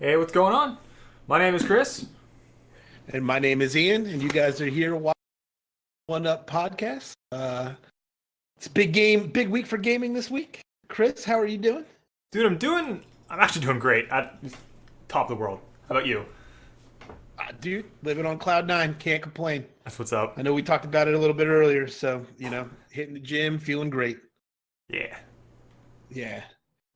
Hey, what's going on? My name is Chris. And my name is Ian, and you guys are here watching One Up Podcast. It's a big week for gaming this week. Chris, how are you doing? Dude, I'm actually doing great. At top of the world. How about you? Dude, living on cloud nine, can't complain. That's what's up. I know we talked about it a little bit earlier, so hitting the gym, feeling great. Yeah. Yeah.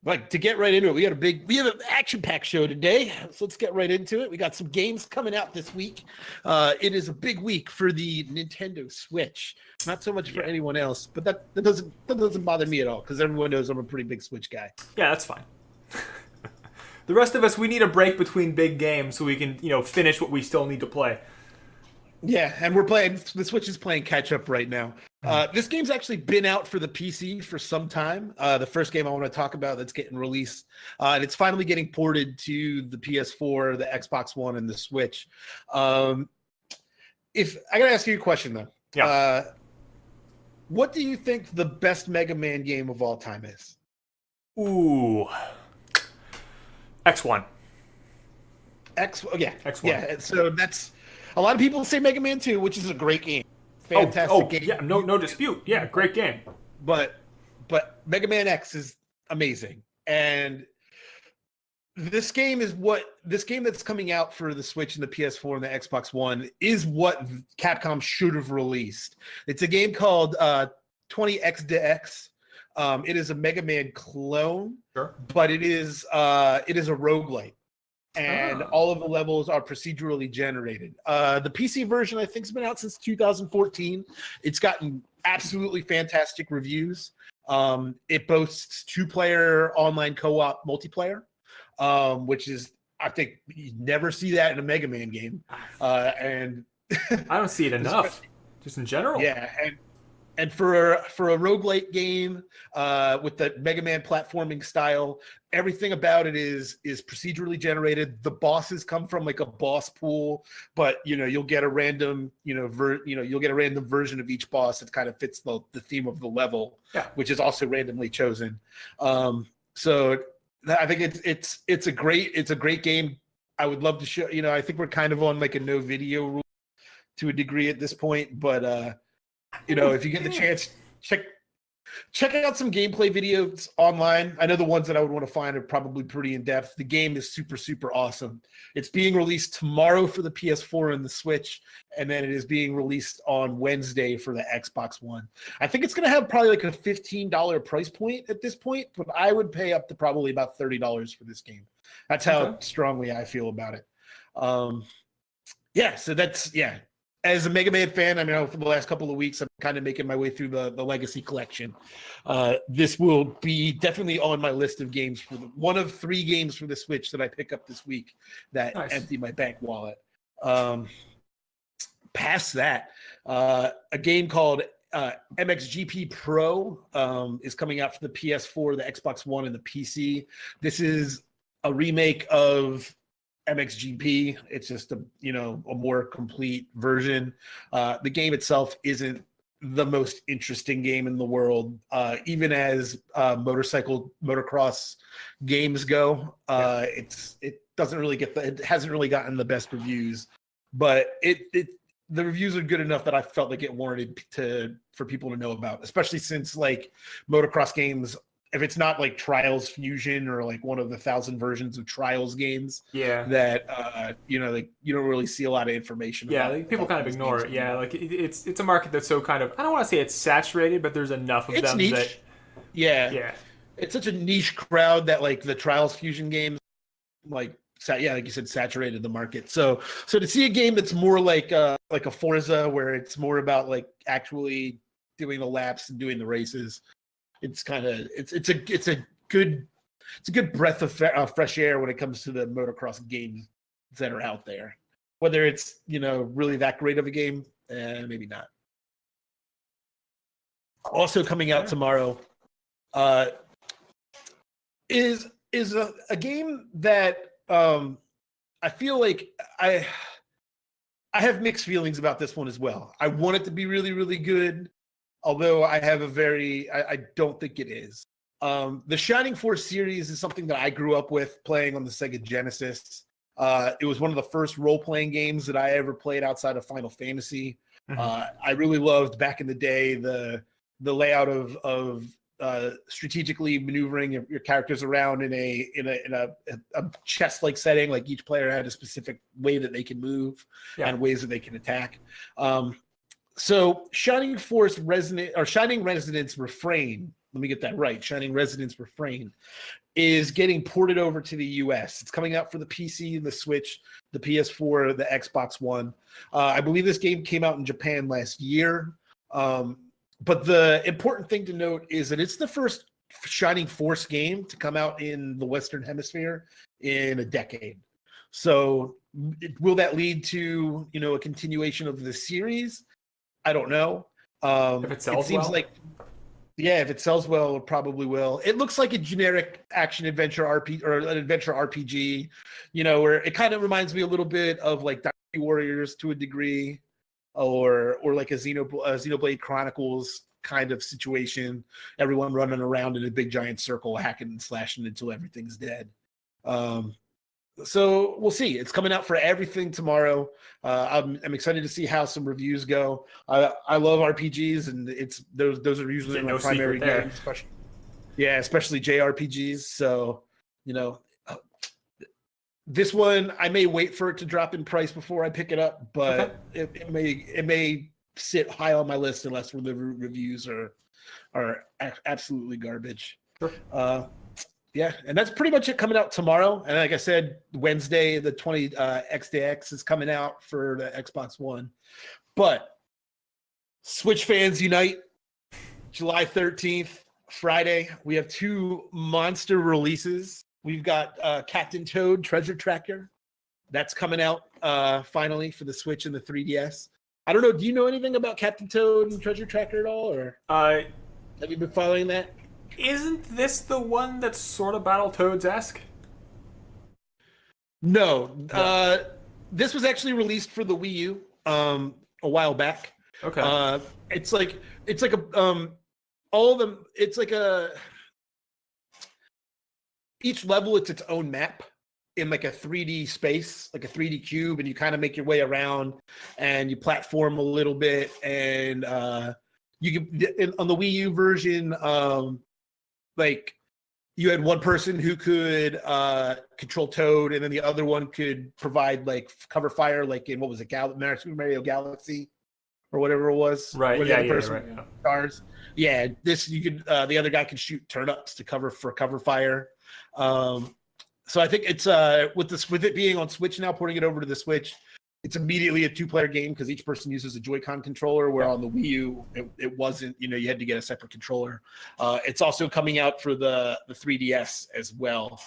Like to get right into it, we have an action-packed show today. So let's get right into it. We got some games coming out this week. It is a big week for the Nintendo Switch. Not so much for anyone else, but that doesn't bother me at all because everyone knows I'm a pretty big Switch guy. Yeah, that's fine. The rest of us, we need a break between big games so we can, finish what we still need to play. Yeah, and the Switch is playing catch up right now. This game's actually been out for the PC for some time. The first game I want to talk about that's getting released, and it's finally getting ported to the PS4, the Xbox One, and the Switch. If I gotta ask you a question though, what do you think the best Mega Man game of all time is? Ooh. X1. Yeah, X1. Yeah. So that's a lot of people say Mega Man 2, which is a great game, fantastic game. Yeah, no dispute. Yeah, great game. But Mega Man X is amazing, and this game that's coming out for the Switch and the PS4 and the Xbox One is what Capcom should have released. It's a game called 20X. It is a Mega Man clone, Sure. but it is a roguelite. And all of the levels are procedurally generated. The PC version, I think, has been out since 2014. It's gotten absolutely fantastic reviews. It boasts 2-player online co-op multiplayer, which is, I think, you never see that in a Mega Man game. And I don't see it enough, just in general. Yeah, and for a roguelite game with the Mega Man platforming style, everything about it is procedurally generated. The bosses come from like a boss pool, but you'll get a random you'll get a random version of each boss that kind of fits the theme of the level, which is also randomly chosen. So I think it's a great game. I would love to show. I think we're kind of on like a no video rule to a degree at this point, but if you get the chance, check out some gameplay videos online. I know the ones that I would want to find are probably pretty in depth. The game is super, super awesome. It's being released tomorrow for the PS4 and the Switch, and then it is being released on Wednesday for the Xbox One. I think it's going to have probably like a $15 price point at this point, but I would pay up to probably about $30 for this game. That's how strongly I feel about it. So that's As a Mega Man fan, for the last couple of weeks, I'm kind of making my way through the Legacy collection. This will be definitely on my list of games for one of 3 games for the Switch that I pick up this week that empty my bank wallet. Past that, a game called MXGP Pro is coming out for the PS4, the Xbox One, and the PC. This is a remake of MXGP. It's just a more complete version. The game itself isn't the most interesting game in the world, even as motocross games go. It doesn't really it hasn't really gotten the best reviews, but the reviews are good enough that I felt like it warranted for people to know about, especially since like motocross games, if it's not like Trials Fusion or like one of the 1,000 versions of Trials games, that you don't really see a lot of information. People kind of ignore it. Yeah, like it's a market that's so kind of, I don't want to say it's saturated, but there's enough of them niche. It's such a niche crowd that like the Trials Fusion games, like you said, saturated the market. So to see a game that's more like a Forza, where it's more about like actually doing the laps and doing the races. It's a good breath of fresh air when it comes to the motocross games that are out there. Whether it's really that great of a game, maybe not. Also coming out tomorrow is a game that I feel like I have mixed feelings about this one as well. I want it to be really, really good, although I have I don't think it is. The Shining Force series is something that I grew up with playing on the Sega Genesis. It was one of the first role-playing games that I ever played outside of Final Fantasy. I really loved back in the day the layout of strategically maneuvering your characters around in a chess-like setting. Like each player had a specific way that they can move and ways that they can attack. So Shining Resonance Refrain. Let me get that right. Shining Resonance Refrain is getting ported over to the US. It's coming out for the PC, the Switch, the PS4, the Xbox One. I believe this game came out in Japan last year. But the important thing to note is that it's the first Shining Force game to come out in the Western Hemisphere in a decade. So will that lead to, a continuation of the series? I don't know. If it sells well? If it sells well, it probably will. It looks like a generic action adventure RPG or an adventure RPG, where it kind of reminds me a little bit of like Dynasty Warriors to a degree, or like a Xenoblade Chronicles kind of situation. Everyone running around in a big giant circle, hacking and slashing until everything's dead. So we'll see. It's coming out for everything tomorrow. I'm excited to see how some reviews go. I love RPGs, and those are usually my primary games, especially JRPGs. So this one I may wait for it to drop in price before I pick it up, but it may sit high on my list unless the reviews are absolutely garbage. Sure. And that's pretty much it coming out tomorrow. And like I said, Wednesday, the 20 XDX is coming out for the Xbox One. But Switch fans unite. July 13th, Friday, we have 2 monster releases. We've got Captain Toad Treasure Tracker. That's coming out finally for the Switch and the 3DS. I don't know. Do you know anything about Captain Toad and Treasure Tracker at all? Or have you been following that? Isn't this the one that's sort of Battletoads-esque? No. This was actually released for the Wii U a while back. Okay. It's like all of them. It's like each level it's its own map in like a 3D space, like a 3D cube, and you kind of make your way around and you platform a little bit, and you can on the Wii U version. Like you had one person who could control Toad, and then the other one could provide like cover fire, like in what was it, Super Mario Galaxy, or whatever it was. Right. Stars. Yeah. This you could. The other guy could shoot turnips to cover fire. So I think it's with it being on Switch now, porting it over to the Switch. It's immediately a 2-player game because each person uses a Joy-Con controller, where on the Wii U, it wasn't, you had to get a separate controller. It's also coming out for the 3DS as well.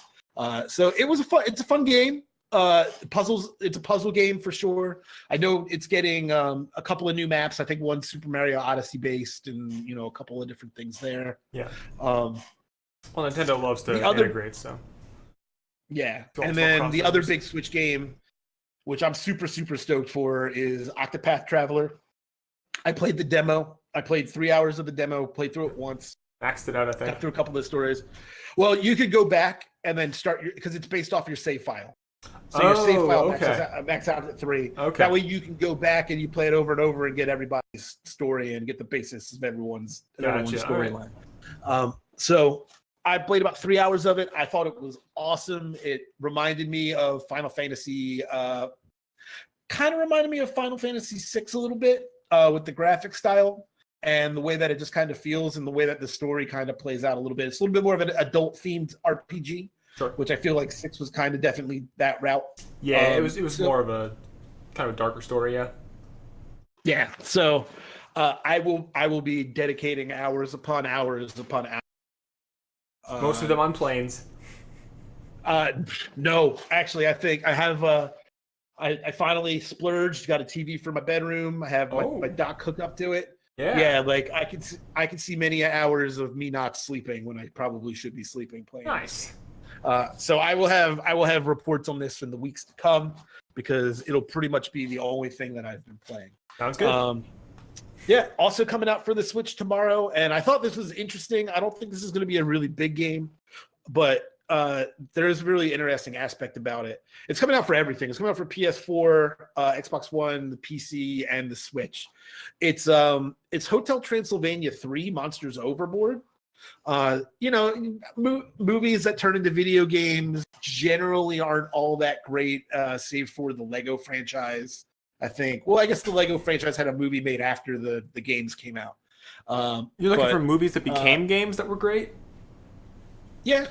So it's a fun game. It's a puzzle game for sure. I know it's getting a couple of new maps. I think one's Super Mario Odyssey based, and a couple of different things there. Yeah. Well, Nintendo loves to integrate, so. Yeah. And then the other big Switch game, which I'm super, super stoked for, is Octopath Traveler. I played the demo. I played 3 hours of the demo, played through it once. Maxed it out, I think. Got through a couple of the stories. Well, you could go back and then start because it's based off your save file. So your save file max out at 3. Okay. That way you can go back and you play it over and over and get everybody's story and get the basis of everyone's storyline. Right. So I played about 3 hours of it. I thought it was awesome. It reminded me of Final Fantasy. Kind of reminded me of Final Fantasy VI a little bit with the graphic style and the way that it just kind of feels and the way that the story kind of plays out a little bit. It's a little bit more of an adult-themed RPG, which I feel like 6 was kind of definitely that route. Yeah, it was more of a kind of a darker story, yeah. Yeah, so I will be dedicating hours upon hours upon hours. Most of them on planes. No, actually, I think I have. I finally splurged. Got a TV for my bedroom. I have my dock hooked up to it. Yeah, like I can see many hours of me not sleeping when I probably should be sleeping playing. Nice. So I will have reports on this in the weeks to come because it'll pretty much be the only thing that I've been playing. Sounds good. Yeah, also coming out for the Switch tomorrow. And I thought this was interesting. I don't think this is going to be a really big game, but there's a really interesting aspect about it. It's coming out for everything. It's coming out for PS4, Xbox One, the PC, and the Switch. It's Hotel Transylvania 3: Monsters Overboard. Movies that turn into video games generally aren't all that great, save for the Lego franchise. I think. Well, I guess the Lego franchise had a movie made after the games came out. You're looking for movies that became games that were great? Yeah.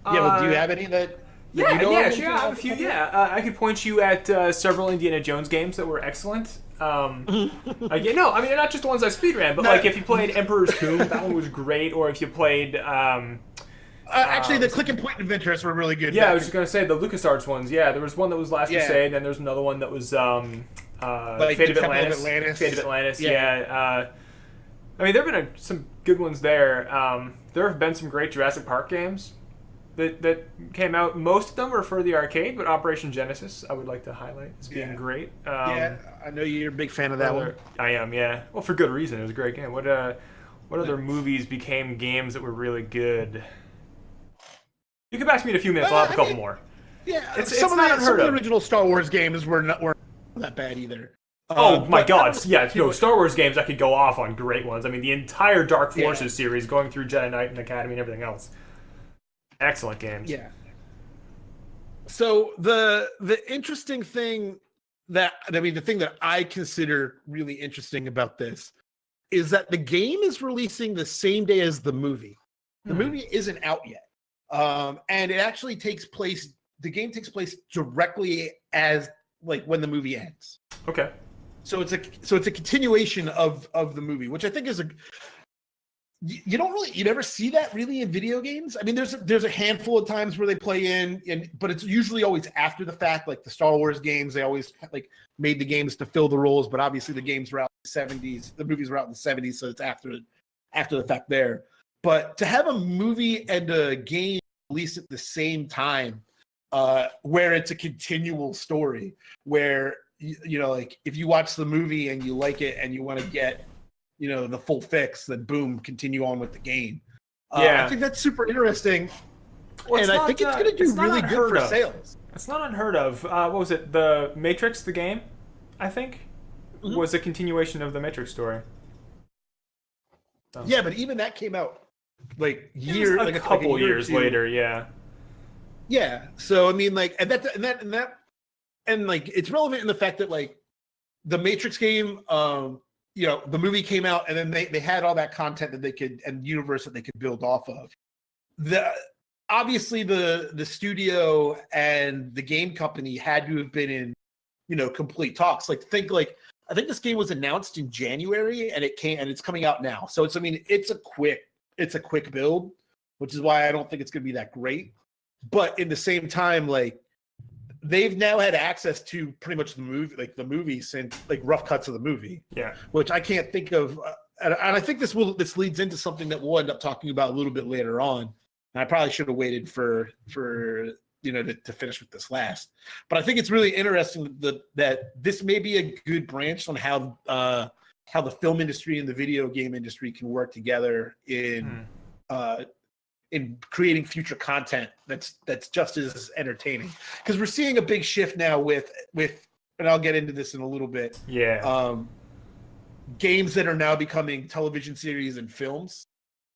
Yeah, well, do you have any that Yeah, you know yeah, of? sure. I have a few. Yeah, I could point you at several Indiana Jones games that were excellent. Again, no, I mean not just the ones I speedran, but like if you played Emperor's Tomb, that one was great. Or if you played, actually, the click and point adventures were really good. Yeah, I was just gonna say the LucasArts ones. Yeah, there was one that was Last Crusade, and then there's another one that was like Fate of Temple Atlantis. Fate of Atlantis. Yeah. I mean, there have been some good ones there. There have been some great Jurassic Park games that came out. Most of them were for the arcade, but Operation Genesis I would like to highlight as being great. Yeah, I know you're a big fan of that one. I am, yeah. Well, for good reason. It was a great game. What other movies became games that were really good? You can ask me in a few minutes. I'll have a couple more. Yeah, it's some not of unheard the of. original Star Wars games weren't that bad either. Oh my God! Yeah, no, Star Wars games I could go off on great ones. I mean, the entire Dark Forces series, going through Jedi Knight and Academy and everything else. Excellent games. Yeah. So the interesting thing the thing that I consider really interesting about this is that the game is releasing the same day as the movie. The movie isn't out yet, and it actually takes place. The game takes place directly as like when the movie ends. Okay. So it's a continuation of the movie, which I think is you never see that really in video games. I mean, there's a handful of times where they play but it's usually always after the fact. Like the Star Wars games, they always like made the games to fill the roles, but obviously the games were out in the 70s. The movies were out in the 70s, so it's after the fact there. But to have a movie and a game released at the same time, where it's a continual story, where like if you watch the movie and you like it and you want to get the full fix, then boom, continue on with the game. I think that's super interesting. Well, and I think it's going to do really good for sales. It's not unheard of. What was it? The Matrix, the game, I think, was a continuation of the Matrix story. Yeah, but even that came out like a couple years later. Yeah. Yeah. So I mean, like, and like it's relevant in the fact that like the Matrix game, the movie came out and then they had all that content that they could and universe that they could build off of. Obviously the studio and the game company had to have been in complete talks. I think this game was announced in January and it's coming out now. So it's a quick build, which is why I don't think it's going to be that great. But in the same time, like they've now had access to pretty much the movie since like rough cuts of the movie. Yeah. Which I can't think of. And I think this leads into something that we'll end up talking about a little bit later on. And I probably should have waited for to finish with this last. But I think it's really interesting that this may be a good branch on how the film industry and the video game industry can work together in creating future content that's just as entertaining, because we're seeing a big shift now with and I'll get into this in a little bit. Games that are now becoming television series and films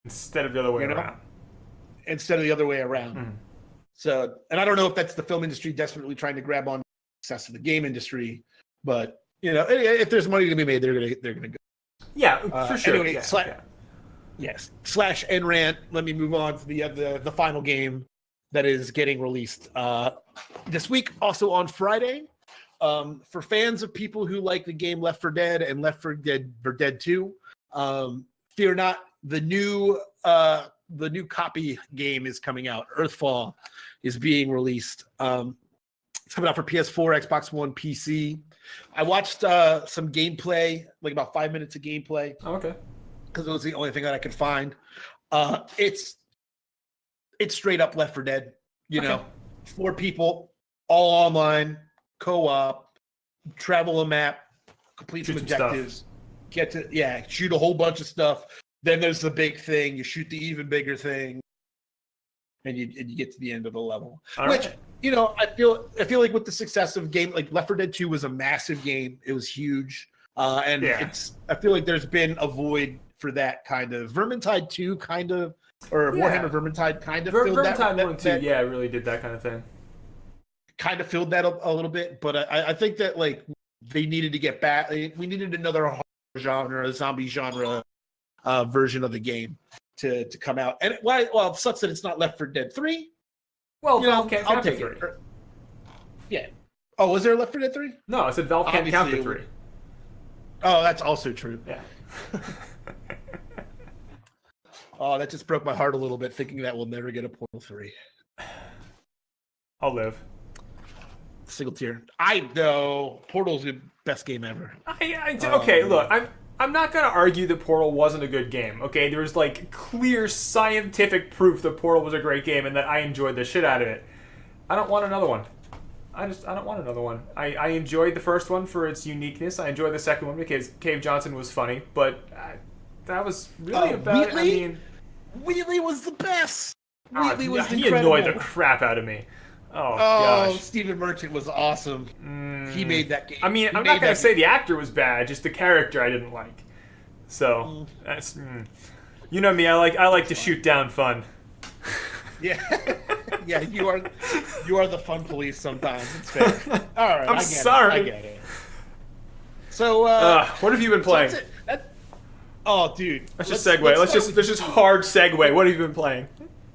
instead of the other way around. So, and I don't know if that's the film industry desperately trying to grab on success of the game industry, but if there's money to be made, they're gonna go. Yeah, for sure. Anyway, yes. Slash NRANT. Let me move on to the final game that is getting released this week, also on Friday. For fans of people who like the game Left 4 Dead and Left 4 Dead 2, fear not. The new copy game is coming out. Earthfall is being released. It's coming out for PS4, Xbox One, PC. I watched some gameplay, like about 5 minutes of gameplay. Oh, okay. Because it was the only thing that I could find. It's straight up Left 4 Dead. 4 people, all online, co-op, travel a map, complete some objectives. shoot a whole bunch of stuff. Then there's the big thing. You shoot the even bigger thing, and you get to the end of the level. Which I feel like with the success of game like Left 4 Dead 2 was a massive game. It was huge, and I feel like there's been a void for that kind of. Vermintide 2 kind of, or Warhammer Vermintide kind of filled that. Vermintide 1 2, yeah, really did that kind of thing. Kind of filled that a little bit, but I think that like they needed to get back. We needed another horror genre, a zombie genre version of the game to come out. And it sucks that it's not Left 4 Dead 3. Well, Valve can't I'll count take to 3. Yeah. Oh, was there a Left 4 Dead 3? No, I said Valve can't count to 3. Oh, that's also true. Yeah. Oh, that just broke my heart a little bit, thinking that we'll never get a Portal 3. I'll live. Single tier. I know Portal's the best game ever. Okay, look, I'm not gonna argue that Portal wasn't a good game. Okay, there's like clear scientific proof that Portal was a great game and that I enjoyed the shit out of it. I don't want another one. I don't want another one. I enjoyed the first one for its uniqueness. I enjoyed the second one because Cave Johnson was funny, but that was really about it. I mean, Wheatley was the best. Wheatley was he incredible. annoyed the crap out of me. Oh gosh. Stephen Merchant was awesome. He made that game. I mean, I'm not going to say the actor was bad, just the character I didn't like. So, that's you know me, I like to shoot down fun. Yeah. Yeah, you are the fun police sometimes. It's fair. All right, I'm sorry. I get it. So, what have you been playing? Oh, dude. Let's just segue. Let's just hard segue. What have you been playing?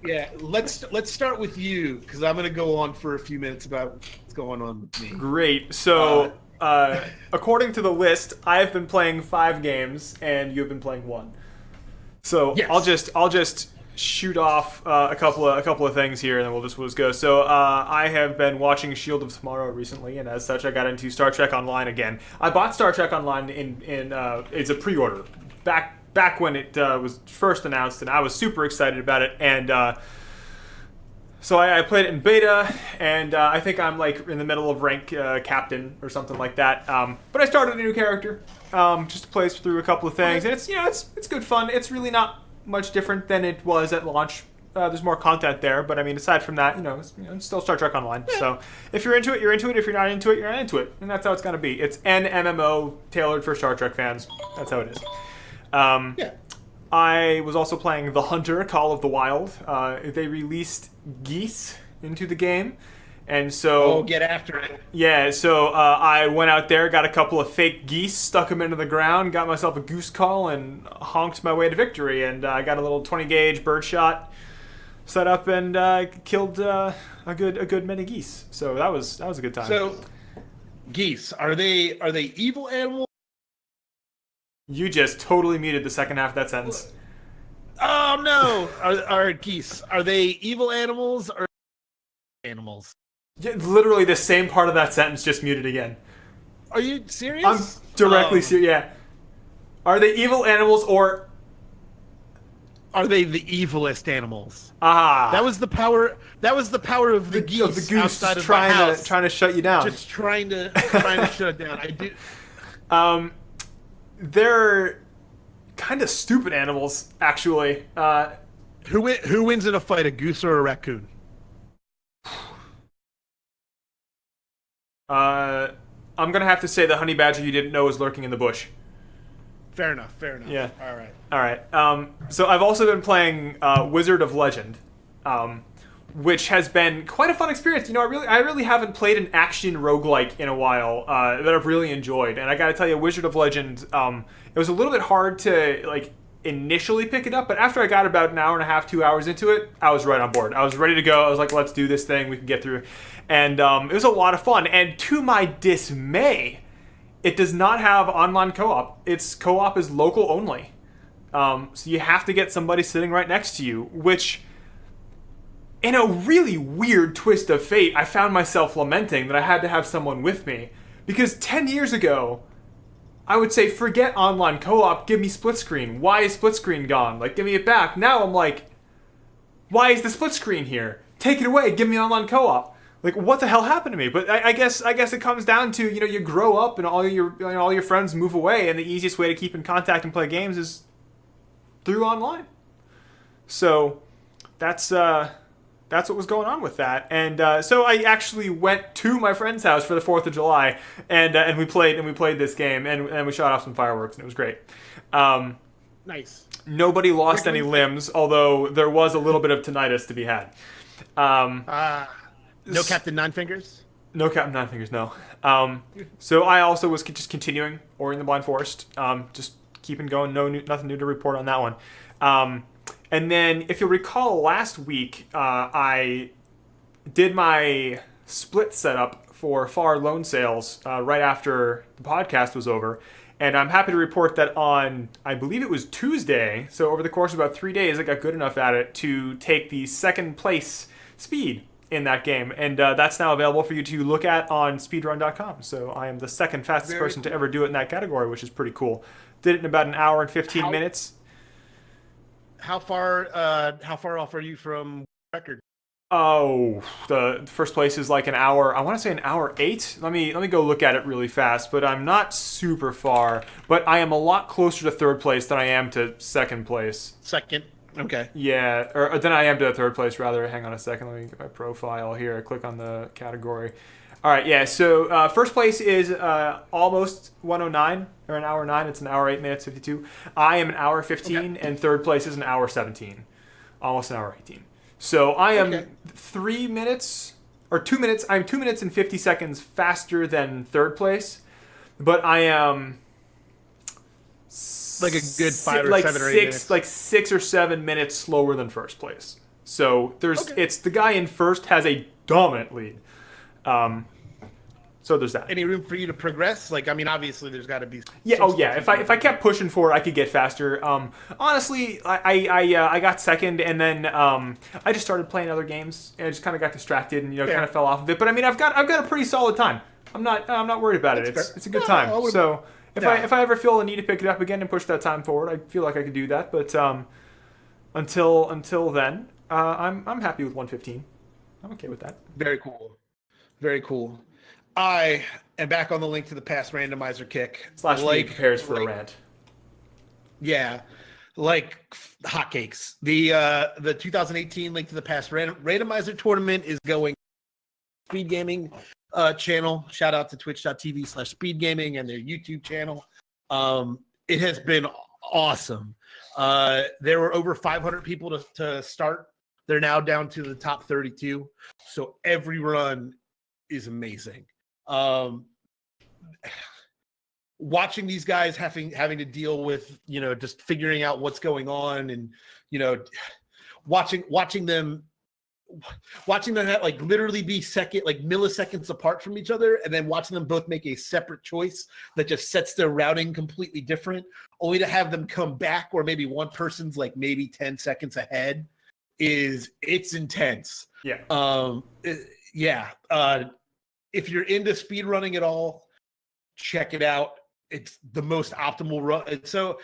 Yeah, let's start with you because I'm going to go on for a few minutes about what's going on with me. Great. So, according to the list, I have been playing 5 games, and you've been playing 1. So yes. I'll just shoot off a couple of things here, and then we'll just go. So I have been watching Shield of Tomorrow recently, and as such, I got into Star Trek Online again. I bought Star Trek Online in it's a pre-order back when it was first announced, and I was super excited about it. And so I played it in beta, and I think I'm like in the middle of rank captain or something like that. But I started a new character just to play through a couple of things, and it's good fun. It's really not much different than it was at launch. There's more content there, but I mean, aside from that, it's still Star Trek Online. So if you're into it, you're into it. If you're not into it, you're not into it, and that's how it's gonna be. It's an MMO tailored for Star Trek fans. That's how it is. I was also playing The Hunter: Call of the Wild. They released geese into the game, and so get after it. Yeah, so I went out there, got a couple of fake geese, stuck them into the ground, got myself a goose call, and honked my way to victory. And I got a little 20 gauge birdshot set up and killed a good many geese. So that was a good time. So geese, are they evil animals? You just totally muted the second half of that sentence. Oh no! Are geese? Are they evil animals or animals? Yeah, literally the same part of that sentence just muted again. Are you serious? I'm directly serious. Yeah. Are they evil animals or are they the evilest animals? Ah. That was the power. That was the power of the geese, of the goose outside of trying my house, to shut you down. Just trying to shut it down. I did. They're kind of stupid animals, actually. Who wins in a fight, a goose or a raccoon? I'm gonna have to say the honey badger you didn't know was lurking in the bush. Fair enough. Yeah. All right. So I've also been playing Wizard of Legend, which has been quite a fun experience. I really haven't played an action roguelike in a while that I've really enjoyed. And I gotta tell you, Wizard of Legend, it was a little bit hard to initially pick it up, but after I got about an hour and a half, 2 hours into it, I was right on board. I was ready to go. I was like, let's do this thing. We can get through. And it was a lot of fun. And to my dismay, it does not have online co-op. Its co-op is local only. So you have to get somebody sitting right next to you, which, in a really weird twist of fate, I found myself lamenting that I had to have someone with me. Because 10 years ago, I would say, forget online co-op, give me split screen. Why is split screen gone? Give me it back. Now I'm like, why is the split screen here? Take it away, give me online co-op. like what the hell happened to me? But I guess it comes down to, you grow up and all your friends move away, and the easiest way to keep in contact and play games is through online. So that's what was going on with that. And so I actually went to my friend's house for the 4th of July, and we played this game, and we shot off some fireworks, and it was great. Nice. Nobody lost any limbs, although there was a little bit of tinnitus to be had. No Captain Nine Fingers? No Captain Nine Fingers, no. So I also was just continuing Ori and the Blind Forest, just keeping going. Nothing new to report on that one. And then, if you'll recall, last week I did my split setup for FAR loan sales right after the podcast was over. And I'm happy to report that on, I believe it was Tuesday, so over the course of about 3 days, I got good enough at it to take the second place speed in that game. And that's now available for you to look at on speedrun.com. So I am the second fastest person to ever do it in that category, which is pretty cool. Did it in about an hour and 15 minutes. How far off are you from record? Oh, the first place is like an hour. I want to say an hour 8. Let me go look at it really fast. But I'm not super far. But I am a lot closer to third place than I am to second place. Second. Okay. Yeah, or than I am to third place rather. Hang on a second. Let me get my profile here. Click on the category. All right. Yeah. So first place is almost 109 or an hour 9. It's an hour 8 minutes 52. I am an hour 15, and third place is an hour 17. Almost an hour 18. So I am 3 minutes or 2 minutes. I'm 2 minutes and 50 seconds faster than third place, but I am like a good 5 or 7 or 8 minutes. Like 6 or 7 minutes slower than first place. So it's the guy in first has a dominant lead. So there's that. Any room for you to progress? Like, I mean, obviously there's got to be. Yeah. Oh, yeah. If I kept pushing for it, I could get faster. Honestly, I got second, and then I just started playing other games, and I just kind of got distracted, and kind of fell off of it. But I mean, I've got a pretty solid time. I'm not worried about it. It's a good time. So if I ever feel the need to pick it up again and push that time forward, I feel like I could do that. But until then, I'm happy with 115. I'm okay with that. Very cool. Very cool. I am back on the Link to the Past randomizer kick. / prepares for a rant. Yeah, like hotcakes. The 2018 Link to the Past randomizer tournament is going Speed Gaming channel. Shout out to twitch.tv/speedgaming and their YouTube channel. It has been awesome. There were over 500 people to start. They're now down to the top 32. So every run is amazing. Watching these guys having to deal with, just figuring out what's going on, and, watching them have, like, literally be milliseconds apart from each other, and then watching them both make a separate choice that just sets their routing completely different, only to have them come back where maybe one person's like maybe 10 seconds ahead. It's intense. Yeah. If you're into speed running at all, check it out. It's the most optimal run. And so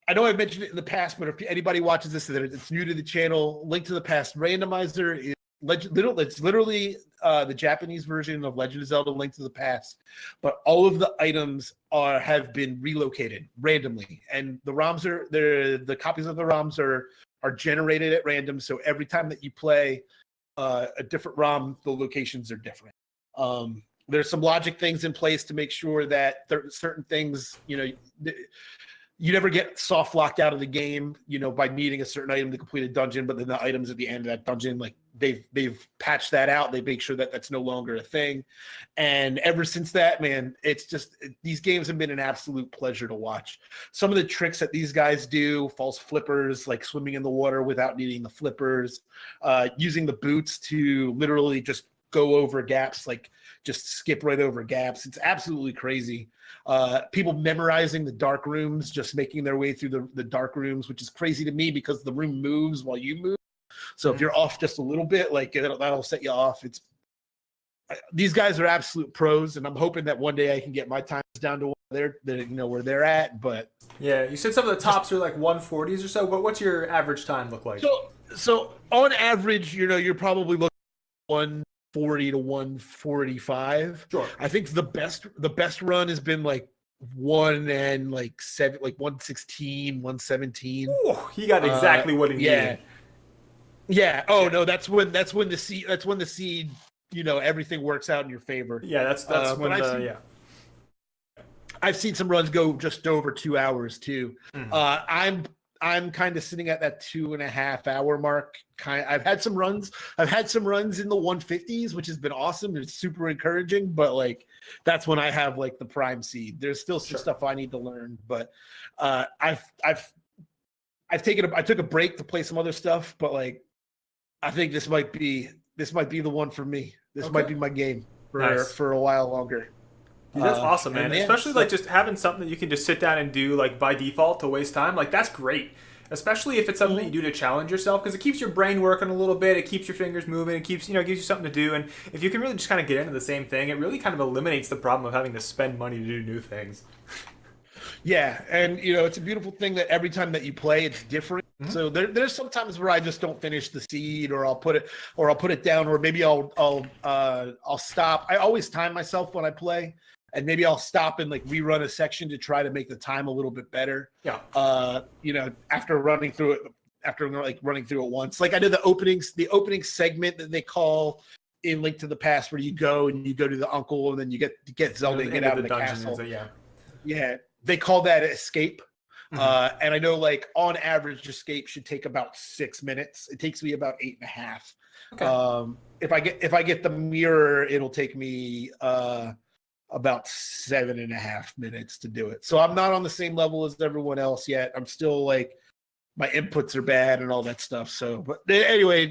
I know I've mentioned it in the past, but if anybody watches this that it's new to the channel, Link to the Past randomizer is it's literally the Japanese version of Legend of Zelda Link to the Past, but all of the items have been relocated randomly, and the copies of the ROMs are generated at random. So every time that you play a different ROM, the locations are different. There's some logic things in place to make sure that certain things, you never get soft locked out of the game, by needing a certain item to complete a dungeon, but then the items at the end of that dungeon, like they've patched that out. They make sure that that's no longer a thing. And ever since that, man, these games have been an absolute pleasure to watch. Some of the tricks that these guys do, false flippers, like swimming in the water without needing the flippers, using the boots to literally just go over gaps, like just skip right over gaps. It's absolutely crazy. People memorizing the dark rooms, just making their way through the dark rooms, which is crazy to me because the room moves while you move. So if you're off just a little bit, like that'll set you off. These guys are absolute pros, and I'm hoping that one day I can get my times down to where they're at. But yeah, you said some of the tops are like 140s or so. But what's your average time look like? So on average, you're probably looking at 140 to 145. Sure. I think the best run has been like 116, 117. Ooh, he got exactly what he needed. Yeah. Oh no, that's when the seed, everything works out in your favor. Yeah, that's when I've seen some runs go just over 2 hours too. I'm kind of sitting at that 2.5 hour mark. I've had some runs in the 150s, which has been awesome. It's super encouraging, but like that's when I have like the prime seed. There's still some stuff I need to learn, but I took a break to play some other stuff, but like I think this might be the one for me. This might be my game for a while longer. Dude, that's awesome, man. Especially like just having something that you can just sit down and do like by default to waste time. Like that's great. Especially if it's something that you do to challenge yourself, because it keeps your brain working a little bit. It keeps your fingers moving. It keeps, gives you something to do. And if you can really just kind of get into the same thing, it really kind of eliminates the problem of having to spend money to do new things. Yeah, and it's a beautiful thing that every time that you play, it's different. So there's some times where I just don't finish the seed, or I'll put it down, or maybe I'll stop. I always time myself when I play, and maybe I'll stop and like rerun a section to try to make the time a little bit better. Yeah. After running through it once, like I did the opening segment that they call in Link to the Past, where you go to the uncle, and then you get Zelda and get out of the castle. Yeah. They call that escape. And I know like on average, escape should take about 6 minutes. It takes me about 8.5. Okay. If I get the mirror, it'll take me about 7.5 minutes to do it. So I'm not on the same level as everyone else yet. I'm still like, my inputs are bad and all that stuff. So, but anyway,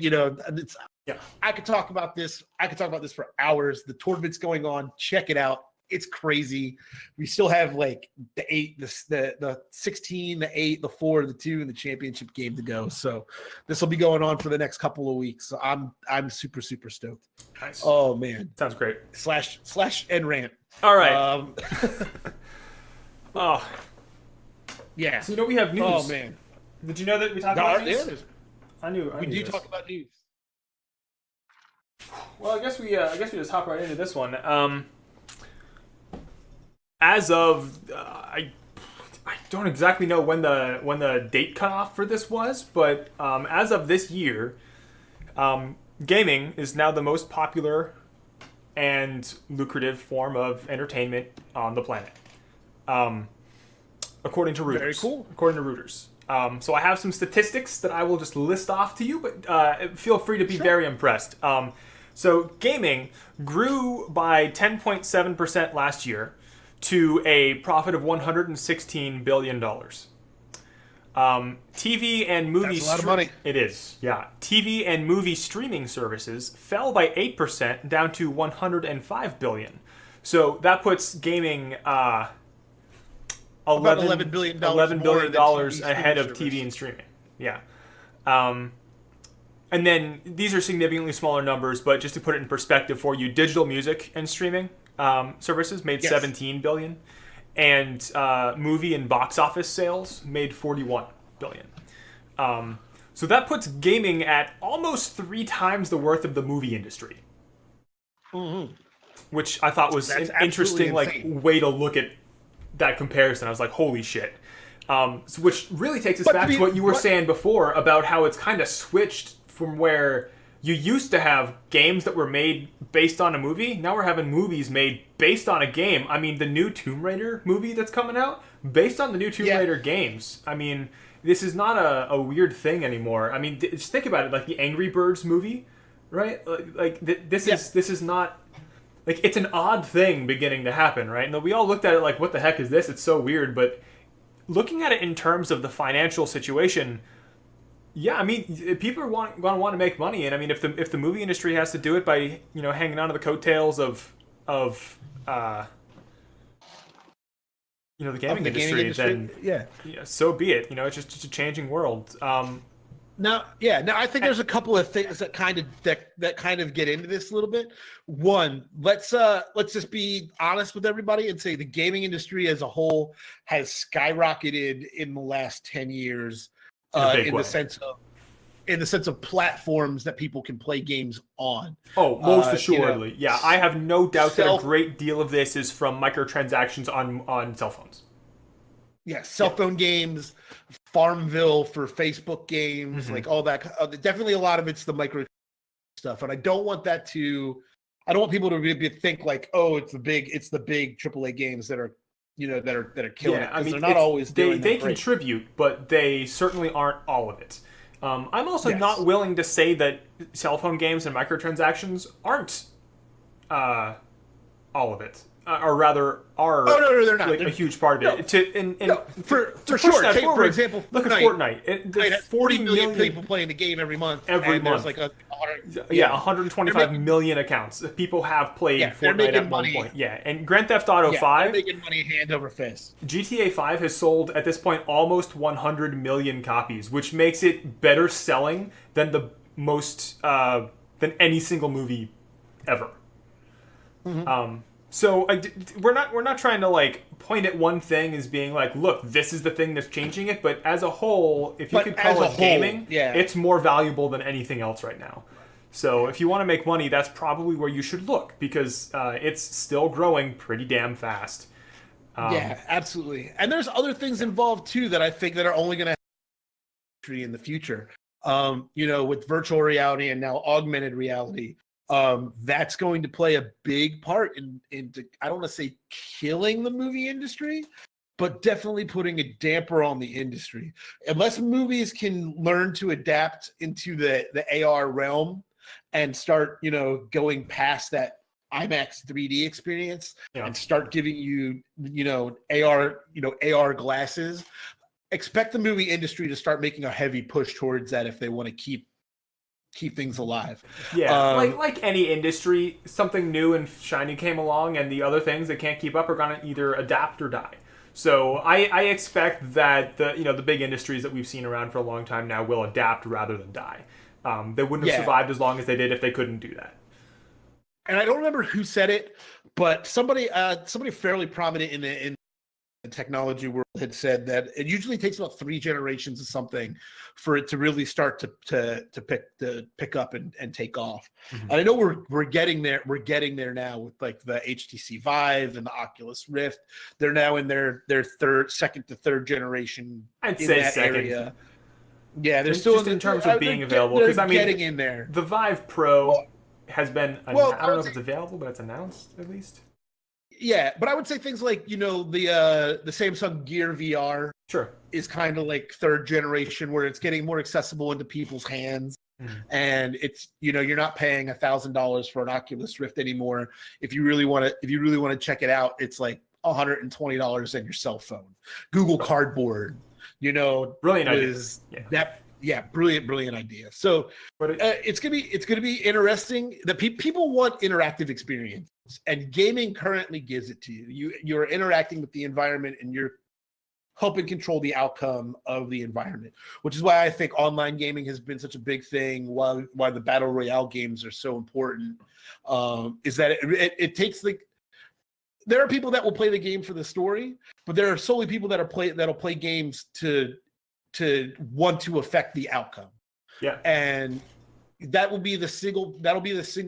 I could talk about this. I could talk about this for hours. The tournament's going on. Check it out. It's crazy. We still have like the 8, the 16, the 8, the 4, the 2, and the championship game to go. So this will be going on for the next couple of weeks. So I'm super, super stoked. Nice. Oh man. Sounds great. Slash and rant. All right. Oh. Yeah. So we have news. Oh man. Did you know that we talked about news? I knew we do this. talk about news. Well, I guess we just hop right into this one. As of I don't exactly know when the date cutoff for this was, but as of this year, gaming is now the most popular and lucrative form of entertainment on the planet, according to Reuters. Very cool. According to Reuters. So I have some statistics that I will just list off to you, but feel free to be very impressed. So gaming grew by 10.7% last year to a profit of $116 billion. TV and movie... That's a lot of money. It is, yeah. TV and movie streaming services fell by 8% down to $105 billion. So that puts gaming about $11 billion ahead of TV and streaming. Yeah. And then these are significantly smaller numbers, but just to put it in perspective for you, digital music and streaming services made $17 billion, and movie and box office sales made $41 billion. So that puts gaming at almost 3 times the worth of the movie industry, which I thought was an interesting way to look at that comparison. I was like, holy shit. Which really takes us back to what you were saying before about how it's kind of switched from where you used to have games that were made based on a movie. Now we're having movies made based on a game. I mean, the new Tomb Raider movie that's coming out, based on the new Tomb Raider games. I mean, this is not a weird thing anymore. I mean, just think about it, like the Angry Birds movie, right? This is not... Like, it's an odd thing beginning to happen, right? And we all looked at it like, what the heck is this? It's so weird. But looking at it in terms of the financial situation... Yeah, I mean, people are going to want to make money, and I mean, if the movie industry has to do it by hanging on to the coattails of the gaming industry, then so be it. It's just a changing world. Now, I think there's a couple of things that kind of get into this a little bit. One, let's just be honest with everybody and say the gaming industry as a whole has skyrocketed in the last 10 years. In the sense of, in the sense of platforms that people can play games on. Oh, most assuredly. You know, Yeah, I have no doubt that a self great deal of this is from microtransactions on cell phones. yeah, cell phone games, Farmville for Facebook games, Mhm. like all that. Definitely a lot of it's the micro stuff, and I don't want that to. I don't want people to really think like, oh, it's the big AAA games that are, you know, that are killing it, Yeah, I because mean, they're not always doing they that great. contribute, but they certainly aren't all of it. I'm also not Yes. willing to say that cell phone games and microtransactions aren't uh, all of it, or rather Oh are no, they're not. like They're, a huge part of no, it. No, for To push sure. that Take, for forward, example, look at Fortnite. Fortnite. Fortnite There's has 40 million people million playing the game every month. every and month. There's like a 100, Yeah, they're 125 making, million accounts. People have played they're Fortnite making at one money. point. Yeah, and Grand Theft Auto They're 5, making money hand over fist. GTA 5 has sold at this point almost 100 million copies, which makes it better selling than the most than any single movie ever. So we're not trying to like point at one thing as being like, look, this is the thing that's changing it. But as a whole, if you But could as call a it whole, gaming, yeah. it's more valuable than anything else right now. So if you want to make money, that's probably where you should look because it's still growing pretty damn fast. Yeah, absolutely. And there's other things involved too that I think that are only going to in the future. You know, with virtual reality and now augmented reality, that's going to play a big part in I don't want to say killing the movie industry, but definitely putting a damper on the industry. Unless movies can learn to adapt into the AR realm and start, you know, going past that IMAX 3D experience Yeah. and start giving you, you know, AR glasses. Expect the movie industry to start making a heavy push towards that if they want to keep things alive. Yeah, like any industry, something new and shiny came along, and the other things that can't keep up are gonna either adapt or die. So I expect that the big industries that we've seen around for a long time now will adapt rather than die. They wouldn't have survived as long as they did if they couldn't do that. And I don't remember who said it, but somebody fairly prominent in the technology world had said that it usually takes about 3 generations of something for it to really start to pick up and take off. Mm-hmm. And I know we're getting there. We're getting there now with like the HTC Vive and the Oculus Rift. They're now in their second to third generation. I'd say that second. Area. Yeah, they're still just in terms of being available. Because I mean, getting in there. The Vive Pro has been. I don't know if it's available, but it's announced at least. Yeah, but I would say things like, you know, the Samsung Gear VR is kind of like third generation where it's getting more accessible into people's hands. Mm-hmm. And it's, you know, you're not paying $1,000 for an Oculus Rift anymore. If you really want to check it out, it's like $120 on your cell phone. Google Cardboard, you know, brilliant idea. Brilliant idea. So it's gonna be interesting. That people want interactive experience, and gaming currently gives it to you. You're interacting with the environment, and you're helping control the outcome of the environment. Which is why I think online gaming has been such a big thing. Why the battle royale games are so important is that it takes there are people that will play the game for the story, but there are solely people that'll play games to want to affect the outcome. Yeah. And that'll be the single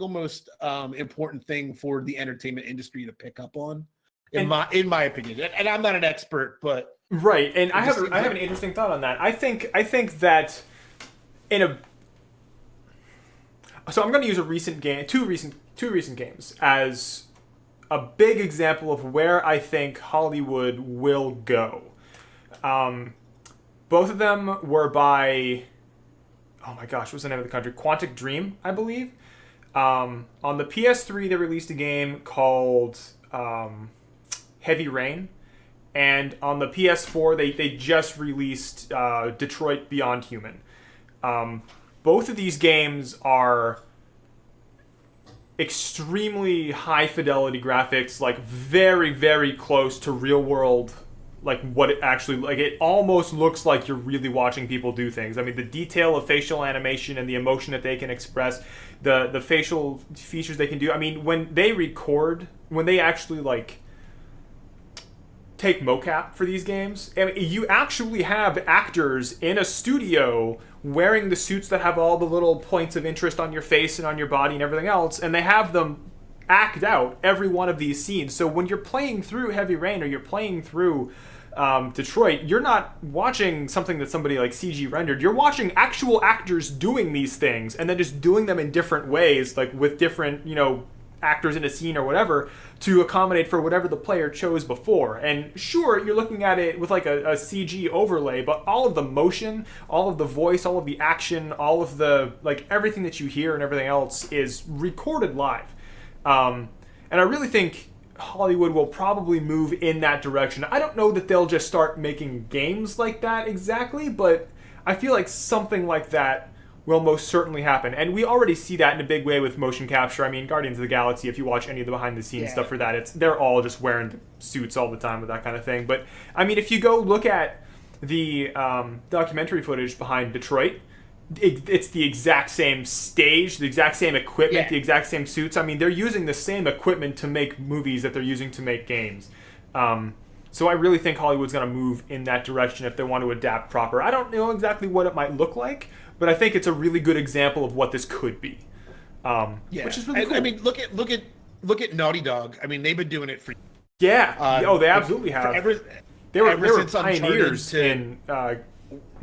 most important thing for the entertainment industry to pick up on, in my opinion. And I'm not an expert, but right. And I have an interesting thought on that. I think that so I'm going to use two recent games as a big example of where I think Hollywood will go. Both of them were by, oh my gosh, what's the name of the country? Quantic Dream, I believe. On the PS3, they released a game called Heavy Rain. And on the PS4, they just released Detroit Beyond Human. Both of these games are extremely high fidelity graphics, like very, very close to real world. Like what it actually, like it almost looks like you're really watching people do things. I mean, the detail of facial animation and the emotion that they can express, the facial features they can do. I mean, when they actually like take mocap for these games. I mean, you actually have actors in a studio wearing the suits that have all the little points of interest on your face and on your body and everything else, and they have them act out every one of these scenes. So when you're playing through Heavy Rain or you're playing through Detroit, you're not watching something that somebody like CG rendered. You're watching actual actors doing these things and then just doing them in different ways, like with different, actors in a scene or whatever, to accommodate for whatever the player chose before. And sure, you're looking at it with like a CG overlay, but all of the motion, all of the voice, all of the action, all of the, like, everything that you hear and everything else is recorded live. And I really think Hollywood will probably move in that direction. I don't know that they'll just start making games like that exactly, but I feel like something like that will most certainly happen. And we already see that in a big way with motion capture. I mean, Guardians of the Galaxy, if you watch any of the behind-the-scenes stuff for that, they're all just wearing suits all the time with that kind of thing. But, I mean, if you go look at the documentary footage behind Detroit, it's the exact same stage, the exact same equipment, the exact same suits. I mean, they're using the same equipment to make movies that they're using to make games. So I really think Hollywood's going to move in that direction if they want to adapt proper. I don't know exactly what it might look like, but I think it's a really good example of what this could be, which is really cool. I mean, look at Naughty Dog. I mean, they've been doing it for they absolutely have. They were pioneers in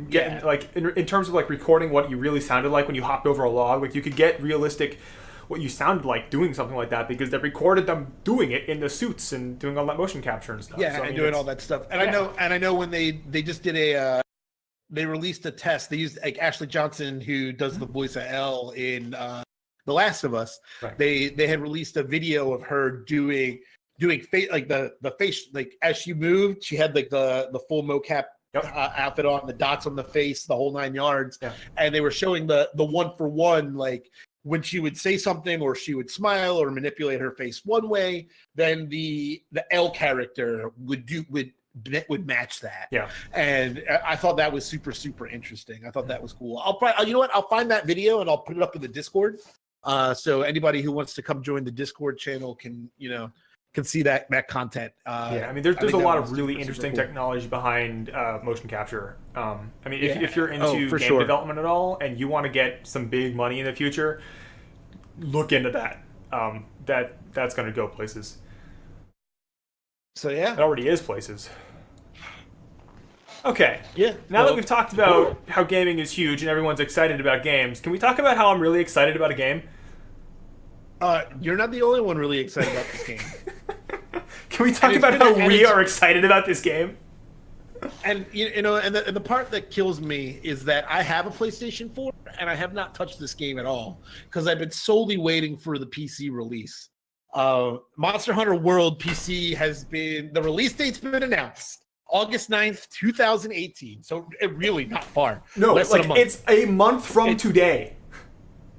getting like in terms of like recording what you really sounded like when you hopped over a log. Like you could get realistic what you sounded like doing something like that because they recorded them doing it in the suits and doing all that motion capture and stuff. Yeah, so, and doing all that stuff. And I know when they just did they released a test. They used like Ashley Johnson, who does the voice of Elle in The Last of Us. Right. They had released a video of her doing face, like the face, like as she moved, she had like the full mocap outfit on, the dots on the face, the whole 9 yards. Yeah. And they were showing the one for one, like when she would say something or she would smile or manipulate her face one way, then the Elle character would match that. Yeah. And I thought that was super, super interesting. I thought that was cool. I'll probably, I'll find that video and I'll put it up in the Discord. So anybody who wants to come join the Discord channel can see that content. I mean, there's a lot of really interesting technology behind motion capture. I mean, if you're into game development at all and you want to get some big money in the future, look into that. That's going to go places. So yeah, it already is places. Okay. Yeah. Now that we've talked about how gaming is huge and everyone's excited about games, can we talk about how I'm really excited about a game? You're not the only one really excited about this game. Can we talk about how we are excited about this game? And and the part that kills me is that I have a PlayStation 4 and I have not touched this game at all because I've been solely waiting for the PC release. Monster Hunter World PC the release date's been announced. August 9th, 2018. So it really not far. No, it's a month from today.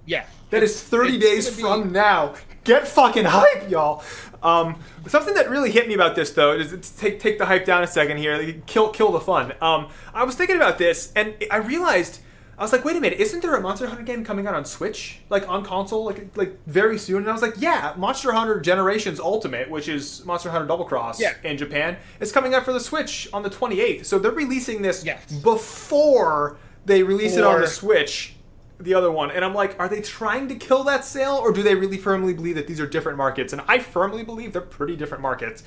Yeah. That is 30 days from now. Get fucking hype, y'all. Something that really hit me about this, though, is take the hype down a second here. Kill the fun. I was thinking about this, and I realized, I was like, wait a minute, isn't there a Monster Hunter game coming out on Switch? Like, on console? Like very soon? And I was like, yeah, Monster Hunter Generations Ultimate, which is Monster Hunter Double Cross in Japan, is coming out for the Switch on the 28th. So they're releasing this before they release it on the Switch. The other one, and I'm like, are they trying to kill that sale, or do they really firmly believe that these are different markets? And I firmly believe they're pretty different markets.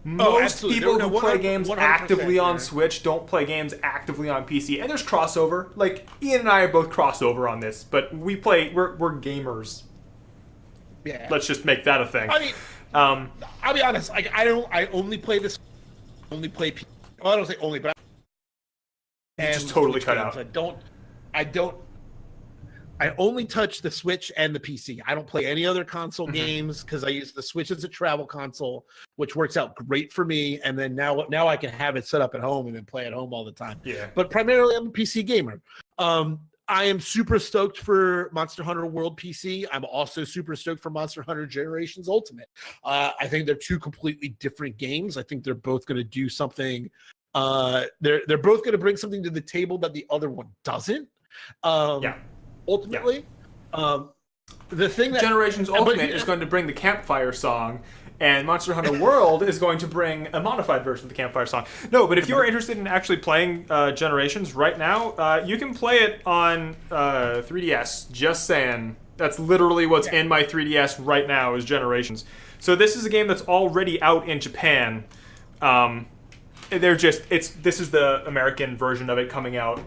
Most people who play games actively on Switch don't play games actively on PC, and there's crossover. Like Ian and I are both crossover on this, but we're gamers. Yeah, let's just make that a thing. I mean, I'll be honest. Like I only play this. Only play. Well, I don't say only, but just totally cut out. I only touch the Switch and the PC. I don't play any other console games because I use the Switch as a travel console, which works out great for me. And then now I can have it set up at home and then play at home all the time. Yeah. But primarily I'm a PC gamer. I am super stoked for Monster Hunter World PC. I'm also super stoked for Monster Hunter Generations Ultimate. I think they're two completely different games. I think they're both going to do something. They're both going to bring something to the table that the other one doesn't. Ultimately, the thing that Generations Ultimate is going to bring the campfire song, and Monster Hunter World is going to bring a modified version of the campfire song. No, but if you're interested in actually playing Generations right now, you can play it on 3DS. Just saying. That's literally what's in my 3DS right now is Generations. So this is a game that's already out in Japan. This is the American version of it coming out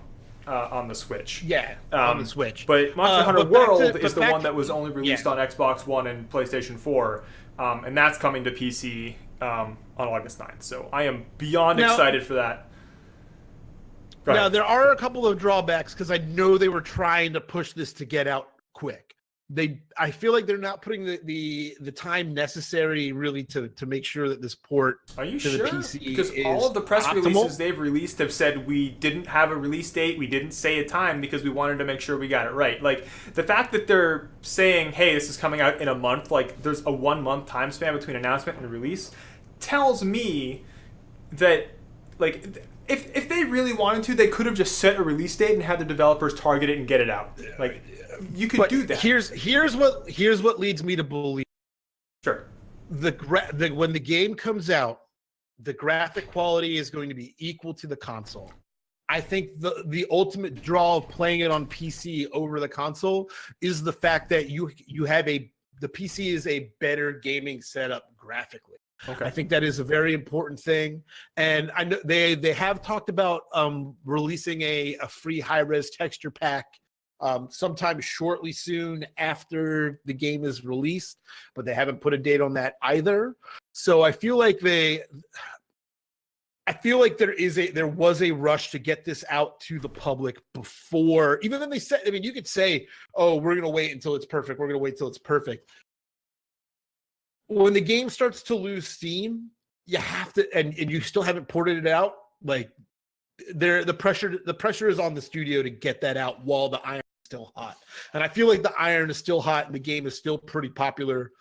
on the Switch. Yeah, on the Switch. But Monster Hunter World is the one that was only released on Xbox One and PlayStation 4, and that's coming to PC on August 9th. So I am beyond excited for that. Now, there are a couple of drawbacks because I know they were trying to push this to get out quick. I feel like they're not putting the time necessary really to make sure that this port Are you to sure? the PC because is all of the press optimal. releases they've released have said we didn't have a release date, we didn't say a time because we wanted to make sure we got it right. Like the fact that they're saying, hey, this is coming out in a month, like there's a 1 month time span between announcement and release, tells me that like if they really wanted to, they could have just set a release date and had the developers target it and get it out. Like you could do that. Here's what leads me to believe. Sure. When the game comes out, the graphic quality is going to be equal to the console. I think the ultimate draw of playing it on PC over the console is the fact that you have the PC is a better gaming setup graphically. Okay. I think that is a very important thing, and I know they have talked about releasing a free high-res texture pack sometime shortly soon after the game is released, but they haven't put a date on that either. So I feel like there was a rush to get this out to the public before, even then they said, I mean, you could say, oh, we're going to wait until it's perfect. We're going to wait till it's perfect. When the game starts to lose steam, you have to, and you still haven't ported it out. Like the pressure is on the studio to get that out while the iron is still hot. And I feel like the iron is still hot and the game is still pretty popular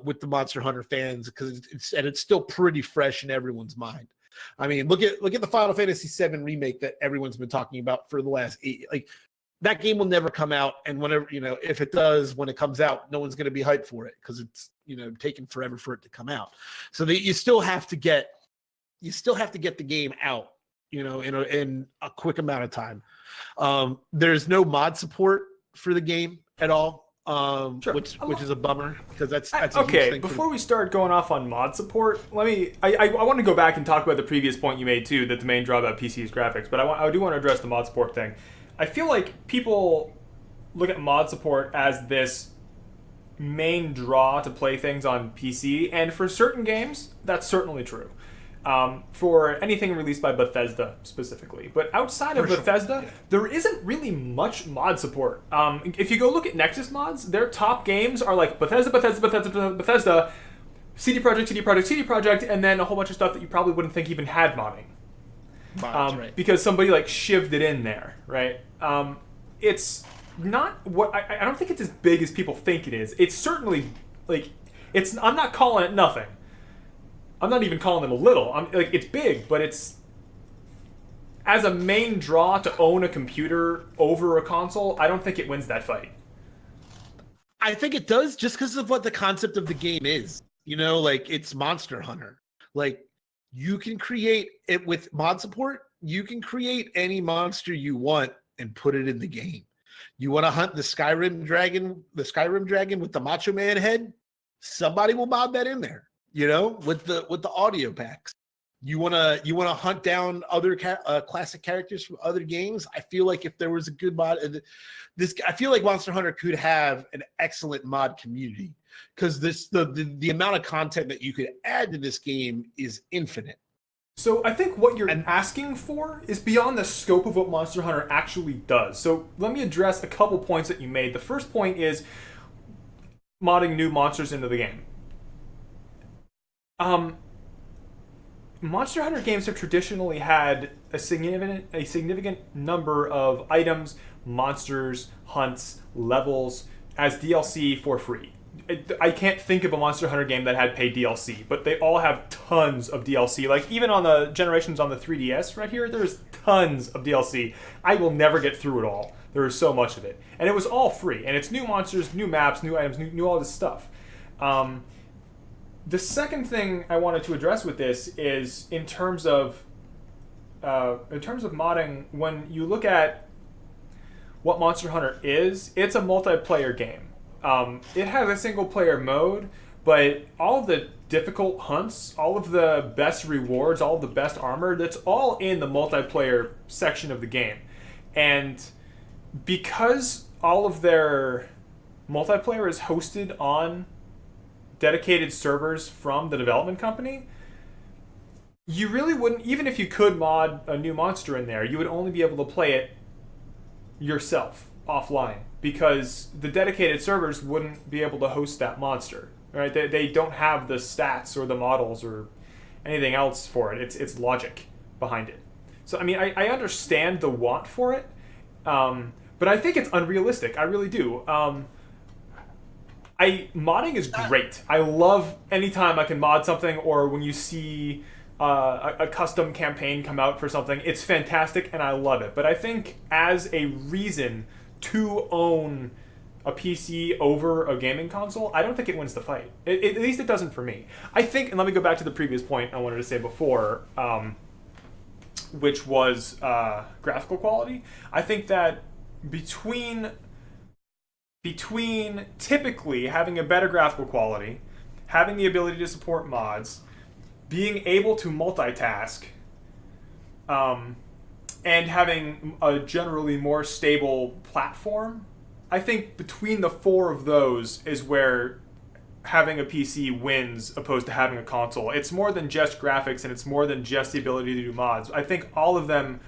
with the Monster Hunter fans because it's still pretty fresh in everyone's mind. I mean, look at the Final Fantasy VII remake that everyone's been talking about for the last 8. Like that game will never come out, and whenever if it does, when it comes out, no one's going to be hyped for it because it's taken forever for it to come out. So you still have to get the game out, in a quick amount of time. There's no mod support for the game at all. Sure. which is a bummer because that's a okay. huge thing Before we start going off on mod support, I want to go back and talk about the previous point you made too, that the main drawback PC is graphics. But I do want to address the mod support thing. I feel like people look at mod support as this main draw to play things on PC, and for certain games, that's certainly true. For anything released by Bethesda specifically. But outside of Bethesda, there isn't really much mod support. If you go look at Nexus mods, their top games are like Bethesda, CD Projekt, and then a whole bunch of stuff that you probably wouldn't think even had modding. right. Because somebody like shivved it in there, right? It's not what I don't think it's as big as people think it is. It's certainly I'm not calling it nothing. I'm not even calling it a little. It's big, but it's as a main draw to own a computer over a console. I don't think it wins that fight. I think it does just because of what the concept of the game is. It's Monster Hunter. Like you can create it with mod support. You can create any monster you want and put it in the game. You want to hunt the Skyrim dragon with the Macho Man head? Somebody will mod that in there. With the audio packs. You wanna hunt down other classic characters from other games. I feel like if there was a good mod, I feel like Monster Hunter could have an excellent mod community because the amount of content that you could add to this game is infinite. So I think what you're asking for is beyond the scope of what Monster Hunter actually does. So let me address a couple points that you made. The first point is modding new monsters into the game. Monster Hunter games have traditionally had a significant number of items, monsters, hunts, levels as DLC for free. I can't think of a Monster Hunter game that had paid DLC, but they all have tons of DLC. Like even on the Generations on the 3DS right here, there's tons of DLC. I will never get through it all. There is so much of it. And it was all free. And it's new monsters, new maps, new items, new all this stuff. The second thing I wanted to address with this is in terms of modding. When you look at what Monster Hunter is, it's a multiplayer game. It has a single player mode, but all of the difficult hunts, all of the best rewards, all of the best armor, that's all in the multiplayer section of the game. And because all of their multiplayer is hosted on dedicated servers from the development company, you really wouldn't, even if you could mod a new monster in there, you would only be able to play it yourself offline because the dedicated servers wouldn't be able to host that monster. Right? They don't have the stats or the models or anything else for it. It's logic behind it. So I mean, I understand the want for it, but I think it's unrealistic. I really do. Modding is great. I love anytime I can mod something, or when you see a custom campaign come out for something. It's fantastic, and I love it. But I think as a reason to own a PC over a gaming console, I don't think it wins the fight. At least it doesn't for me. I think, and let me go back to the previous point I wanted to say before, which was graphical quality. I think that between typically having a better graphical quality, having the ability to support mods, being able to multitask, and having a generally more stable platform, I think between the four of those is where having a PC wins opposed to having a console. It's more than just graphics, and it's more than just the ability to do mods. I think all of them,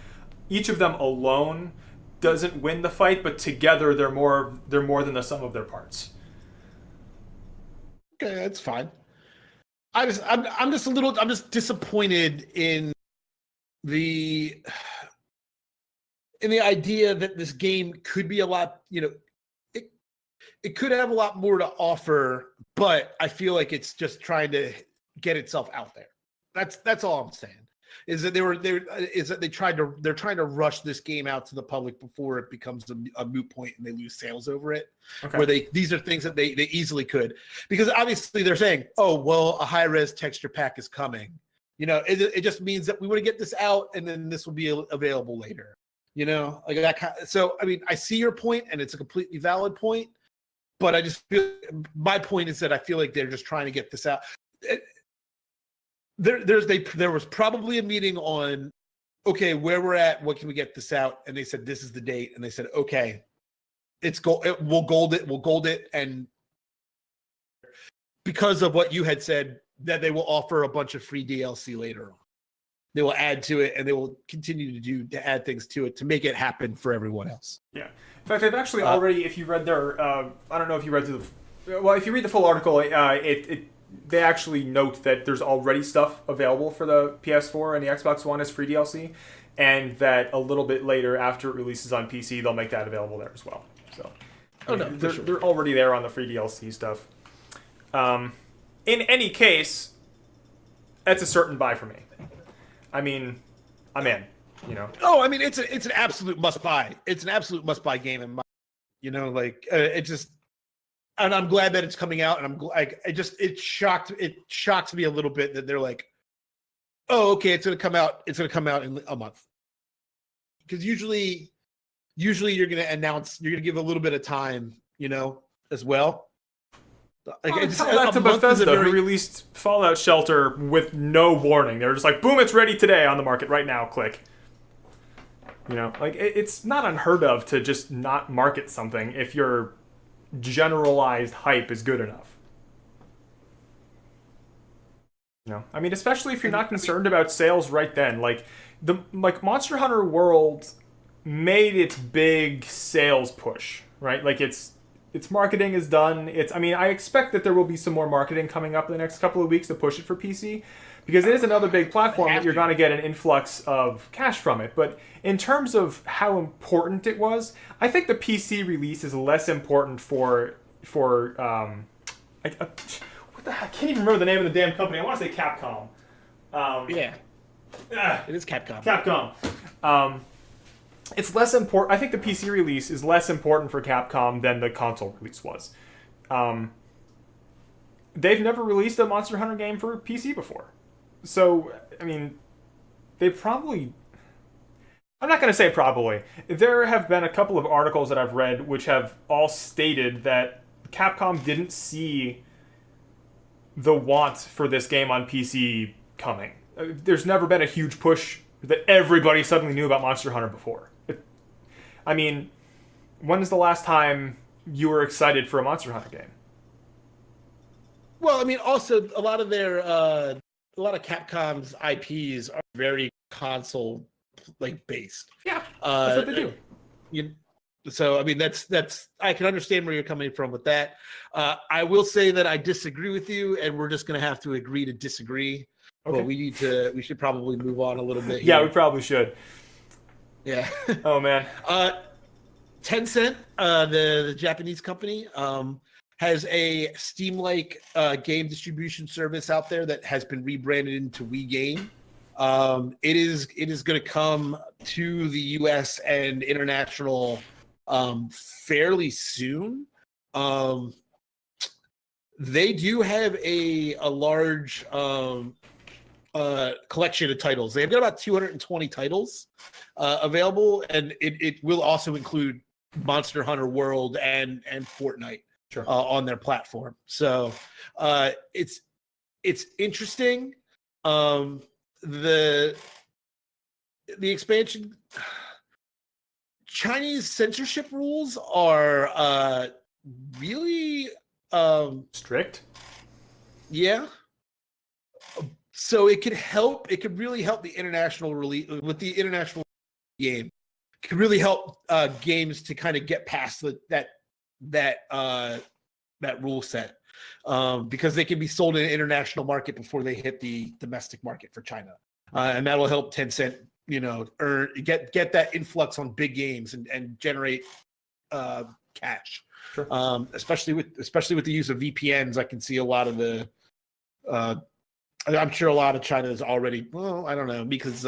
each of them alone, doesn't win the fight, but together they're more than the sum of their parts. Okay, that's fine. I'm just disappointed in the idea that this game could be a lot, it could have a lot more to offer, but I feel like it's just trying to get itself out there. That's all I'm saying. Is that they're trying to rush this game out to the public before it becomes a moot point and they lose sales over it. Okay. Where these are things that they easily could, because obviously they're saying, oh well, a high res texture pack is coming. It just means that we want to get this out and then this will be available later. Like that kind of, so I mean, I see your point and it's a completely valid point, but I just feel my point is that I feel like they're just trying to get this out. There was probably a meeting on, okay, where we're at, what can we get this out? And they said, this is the date. And they said, okay, we'll gold it. And because of what you had said, that they will offer a bunch of free DLC later on. They will add to it, and they will continue to add things to it to make it happen for everyone else. Yeah. In fact, they've actually already, if you read their, I don't know if you read through if you read the full article, they actually note that there's already stuff available for the PS4 and the Xbox One as free DLC, and that a little bit later, after it releases on PC, they'll make that available there as well. So, they're already there on the free DLC stuff. In any case, that's a certain buy for me. I mean, I'm in. Oh, I mean, it's an absolute must buy. It's an absolute must buy game in my, it just. And I'm glad that it's coming out, and I'm like, it shocked me a little bit that they're like, oh, okay, it's gonna come out in a month, because usually you're gonna give a little bit of time, as well. Like, tell that to Bethesda, who released Fallout Shelter with no warning. They're just like, boom, it's ready today on the market right now. Click. It's not unheard of to just not market something if your generalized hype is good enough. I mean, especially if you're not concerned about sales right then. Like Monster Hunter World made its big sales push, right? Like its marketing is done. I expect that there will be some more marketing coming up in the next couple of weeks to push it for PC, because it is another big platform that you're going to get an influx of cash from it. But in terms of how important it was, I think the PC release is less important for what the heck? I can't even remember the name of the damn company. I want to say Capcom. It is Capcom. Capcom. It's less important. I think the PC release is less important for Capcom than the console release was. they've never released a Monster Hunter game for PC before. So, I mean, they probably. I'm not going to say probably. There have been a couple of articles that I've read which have all stated that Capcom didn't see the want for this game on PC coming. There's never been a huge push that everybody suddenly knew about Monster Hunter before. I mean, when is the last time you were excited for a Monster Hunter game? Well, I mean, also a lot of Capcom's IPs are very console based. Yeah, that's what they do. So I mean, that's I can understand where you're coming from with that. I will say that I disagree with you, and we're just going to have to agree to disagree. Okay. But we should probably move on a little bit. Yeah, we probably should. Yeah. Oh man. Tencent, the Japanese company, has a Steam-like game distribution service out there that has been rebranded into WeGame. It is going to come to the U.S. and international fairly soon. They do have a large collection of titles. They've got about 220 titles available, and it will also include Monster Hunter World and Fortnite. Sure. On their platform. So it's interesting. The expansion, Chinese censorship rules are really strict. Yeah. So it could really help the international release with the international game. It could really help games to kind of get past that rule set, because they can be sold in an international market before they hit the domestic market for China, and that'll help Tencent, get that influx on big games and generate cash. Sure. Especially with the use of VPNs, I can see a lot of the. I'm sure a lot of China is already. Well, I don't know, because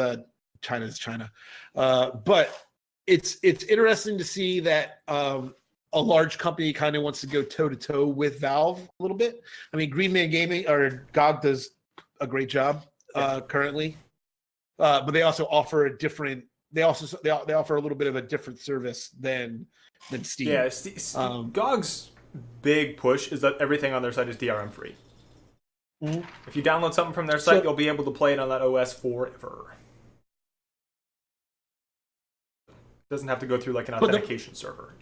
China is China, but it's interesting to see that. A large company kind of wants to go toe-to-toe with Valve a little bit. I mean, Green Man Gaming or GOG does a great job currently, but they also offer a different. They offer a little bit of a different service than Steam. Yeah, GOG's big push is that everything on their site is DRM free. Mm-hmm. If you download something from their site, you'll be able to play it on that OS forever. Doesn't have to go through like an authentication server.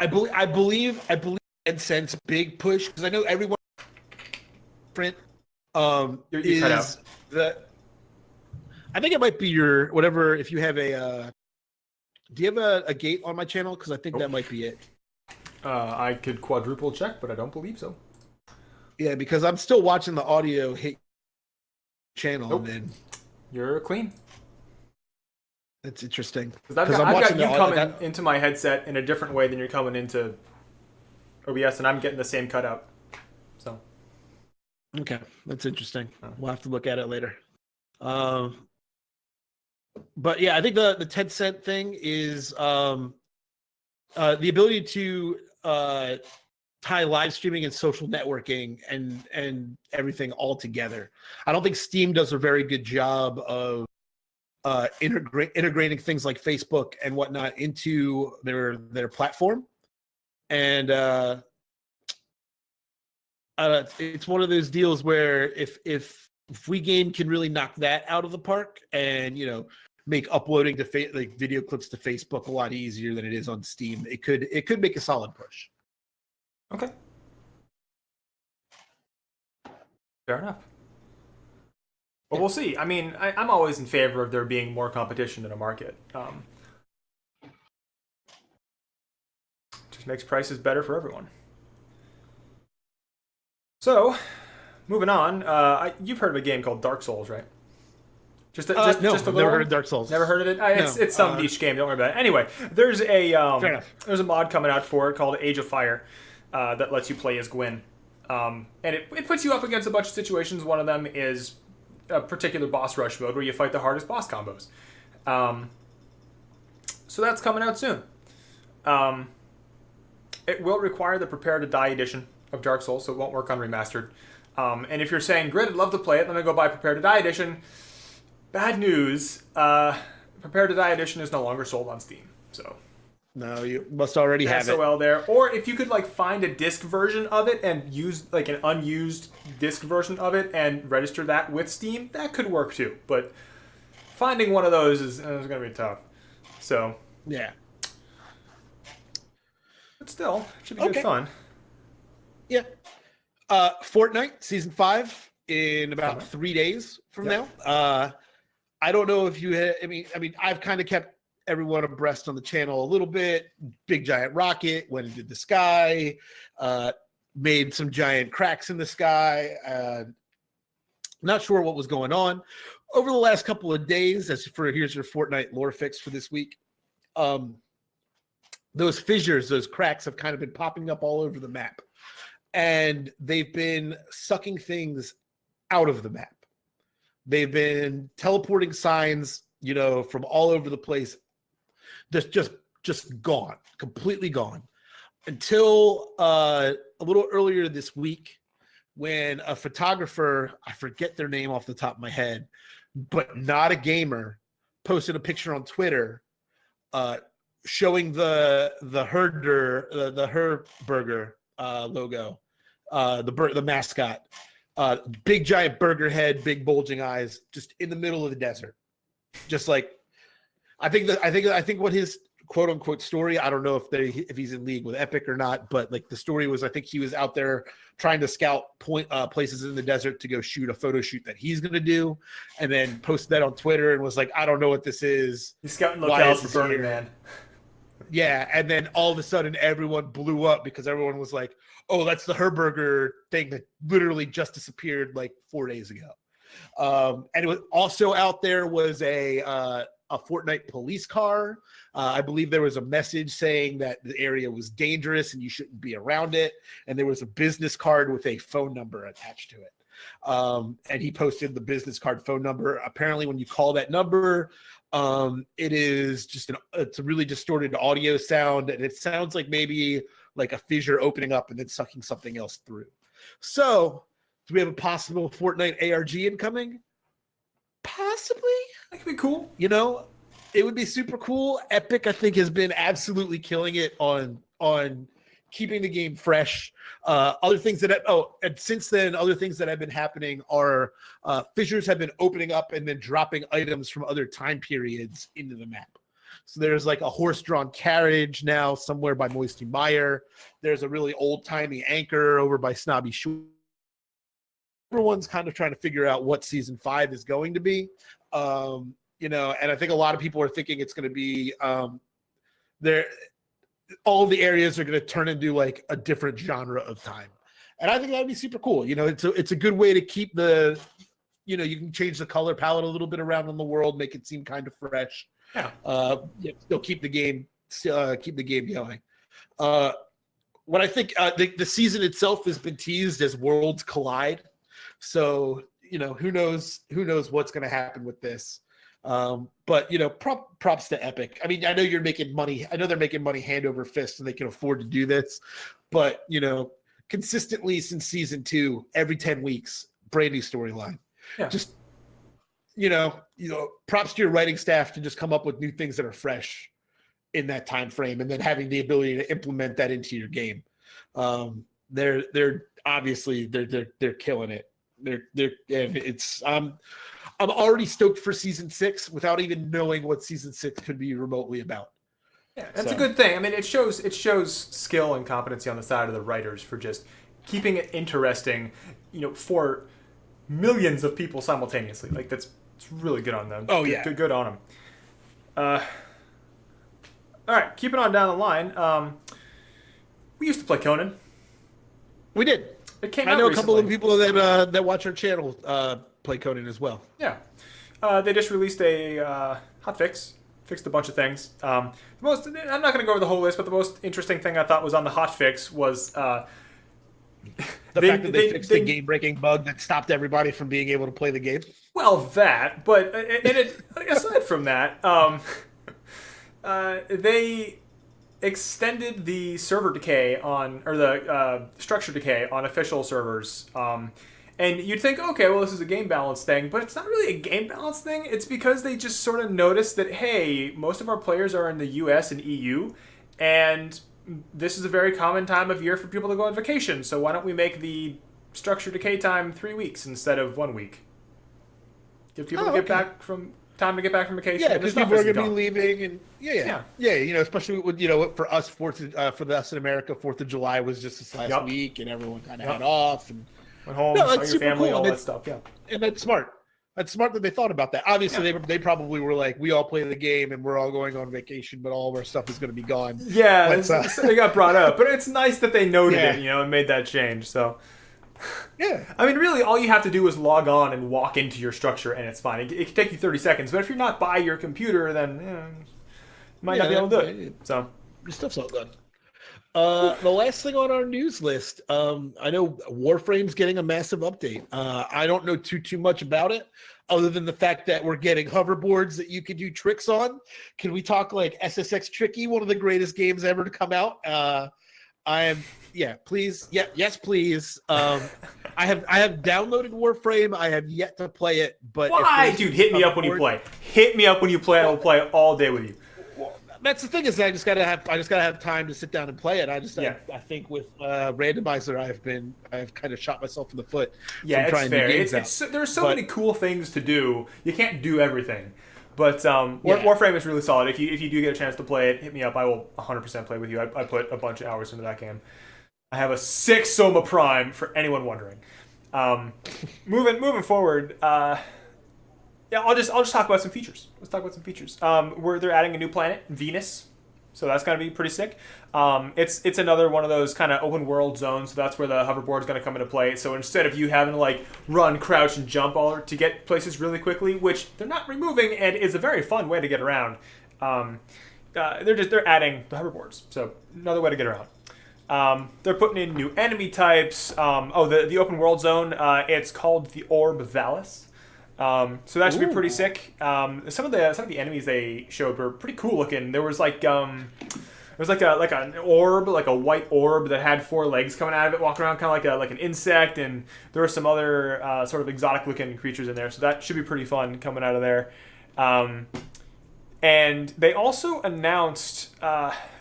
I believe Tencent's big push, because I know everyone print you cut out. I think it might be your whatever. If you have a do you have a gate on my channel? Because I think that might be it. I could quadruple check, but I don't believe so. Yeah, because I'm still watching the audio hit channel. Nope. And then you're clean. That's interesting. Because I've got you coming into my headset in a different way than you're coming into OBS, and I'm getting the same cutout. So, okay, that's interesting. We'll have to look at it later. But yeah, I think the Tencent thing is the ability to tie live streaming and social networking and everything all together. I don't think Steam does a very good job of integrating things like Facebook and whatnot into their platform, and it's one of those deals where if WeGame can really knock that out of the park and make uploading to video clips to Facebook a lot easier than it is on Steam, it could make a solid push. Okay, fair enough. Well, we'll see. I mean, I'm always in favor of there being more competition in a market. Just makes prices better for everyone. So, moving on. You've heard of a game called Dark Souls, right? No, I've never heard of Dark Souls. Never heard of it? It's some niche game. Don't worry about it. Anyway, there's a mod coming out for it called Age of Fire that lets you play as Gwyn. And it puts you up against a bunch of situations. One of them is a particular boss rush mode where you fight the hardest boss combos. So that's coming out soon. It will require the Prepare to Die edition, of Dark Souls, so it won't work on remastered. And if you're saying, Grid, I'd love to play it, then I go buy Prepare to Die Edition. Bad news. Prepare to Die Edition is no longer sold on Steam. So No, you must already have it. SOL there. Or if you could like find a disc version of it and use like an unused disc version of it and register that with Steam, that could work too. But finding one of those is going to be tough. So Yeah. but still, it should be good fun. Yeah. Fortnite Season 5 in about 3 days from now. I don't know if you had, I mean, I've kind of kept everyone abreast on the channel a little bit. Big giant rocket went into the sky, made some giant cracks in the sky. Not sure what was going on. Over the last couple of days, here's your Fortnite lore fix for this week. Those fissures, those cracks have kind of been popping up all over the map. And they've been sucking things out of the map. They've been teleporting signs, from all over the place. That's just gone, completely gone. Until a little earlier this week, when a photographer, I forget their name off the top of my head, but not a gamer, posted a picture on Twitter showing the Herburger logo, the mascot, big giant burger head, big bulging eyes, just in the middle of the desert. Just like, I think what his quote unquote story, I don't know if he's in league with Epic or not, but like the story was, I think he was out there trying to scout places in the desert to go shoot a photo shoot that he's going to do, and then posted that on Twitter and was like, I don't know what this is. He's scouting locales for Burning Man. Yeah, and then all of a sudden everyone blew up because everyone was like, oh, that's the Herburger thing that literally just disappeared like 4 days ago. And it was also out there was a Fortnite police car. I believe there was a message saying that the area was dangerous and you shouldn't be around it. And there was a business card with a phone number attached to it. And he posted the business card phone number. Apparently, when you call that number, it is just it's a really distorted audio sound, and it sounds like maybe like a fissure opening up and then sucking something else through. So, do we have a possible Fortnite ARG incoming? Possibly. That could be cool. It would be super cool. Epic, I think, has been absolutely killing it on keeping the game fresh. Other things and since then, other things that have been happening are fissures have been opening up and then dropping items from other time periods into the map. So there's like a horse-drawn carriage now somewhere by Moisty Mire. There's a really old-timey anchor over by Snobby Shore. Everyone's kind of trying to figure out what Season 5 is going to be. And I think a lot of people are thinking it's going to be all the areas are going to turn into like a different genre of time. And I think that'd be super cool. It's a good way to keep you can change the color palette a little bit around in the world, make it seem kind of fresh. Yeah. Still keep the game going. What I think the season itself has been teased as Worlds Collide. So, who knows what's going to happen with this. But props to Epic. I mean, I know you're making money. I know they're making money hand over fist and they can afford to do this, but consistently since Season 2, every 10 weeks, brand new storyline. Yeah. Just, props to your writing staff to just come up with new things that are fresh in that time frame, and then having the ability to implement that into your game. They're obviously they're killing it. I'm already stoked for Season 6 without even knowing what Season 6 could be remotely about. Yeah, that's a good thing. I mean, it shows skill and competency on the side of the writers for just keeping it interesting, for millions of people simultaneously. Like it's really good on them. Oh yeah, good on them. All right, keeping on down the line. We used to play Conan. We did. It came I out know recently. a couple of people that watch our channel play Conan as well. Yeah. They just released a hot fix. Fixed a bunch of things. I'm not going to go over the whole list, but the most interesting thing I thought was on the hot fix was the fact that they fixed a game-breaking bug that stopped everybody from being able to play the game. Well, that, but aside from that, extended the server decay on, or the structure decay on official servers. And you'd think, okay, well, this is a game balance thing, but it's not really a game balance thing. It's because they just sort of noticed that, hey, most of our players are in the US and EU, and this is a very common time of year for people to go on vacation. So why don't we make the structure decay time 3 weeks instead of 1 week? Give people time to get back from vacation. Yeah, because people are going to be leaving, and yeah. Especially with for us, for us in America, 4th of July was just this last week, and everyone kind of had off and went home, saw your family, all that stuff. Yeah, and that's smart. That's smart that they thought about that. Obviously, they probably were like, we all play the game and we're all going on vacation, but all of our stuff is going to be gone. Yeah, they got brought up, but it's nice that they noted it, and made that change. So. Yeah. I mean, really, all you have to do is log on and walk into your structure, and it's fine. It can take you 30 seconds, but if you're not by your computer, then you might not be able to do it. So your stuff's all done. The last thing on our news list, I know Warframe's getting a massive update. I don't know too much about it, other than the fact that we're getting hoverboards that you can do tricks on. Can we talk like SSX Tricky, one of the greatest games ever to come out? Please. Yes, please. I have downloaded Warframe. I have yet to play it, but why, dude? Hit me up when you play. Hit me up when you play. I will play all day with you. Well, that's the thing is, I just gotta have time to sit down and play it. I think with randomizer, I've kind of shot myself in the foot. Yeah, from it's fair. There's so many cool things to do. You can't do everything. But Warframe is really solid. If you do get a chance to play it, hit me up. I will 100% play with you. I put a bunch of hours into that game. I have a 6 Soma Prime, for anyone wondering. Moving forward, I'll just talk about some features. Let's talk about some features. Where they're adding a new planet, Venus. So that's going to be pretty sick. It's another one of those kind of open world zones. So that's where the hoverboard is going to come into play. So instead of you having to run, crouch, and jump all to get places really quickly, which they're not removing, and is a very fun way to get around. They're adding the hoverboards. So another way to get around. They're putting in new enemy types. The open world zone. It's called the Orb Valis. So that should be pretty sick. Some of the enemies they showed were pretty cool looking. There was an orb, like a white orb that had 4 legs coming out of it, walking around kind of like an insect, and there were some other sort of exotic looking creatures in there. So that should be pretty fun coming out of there. And they also announced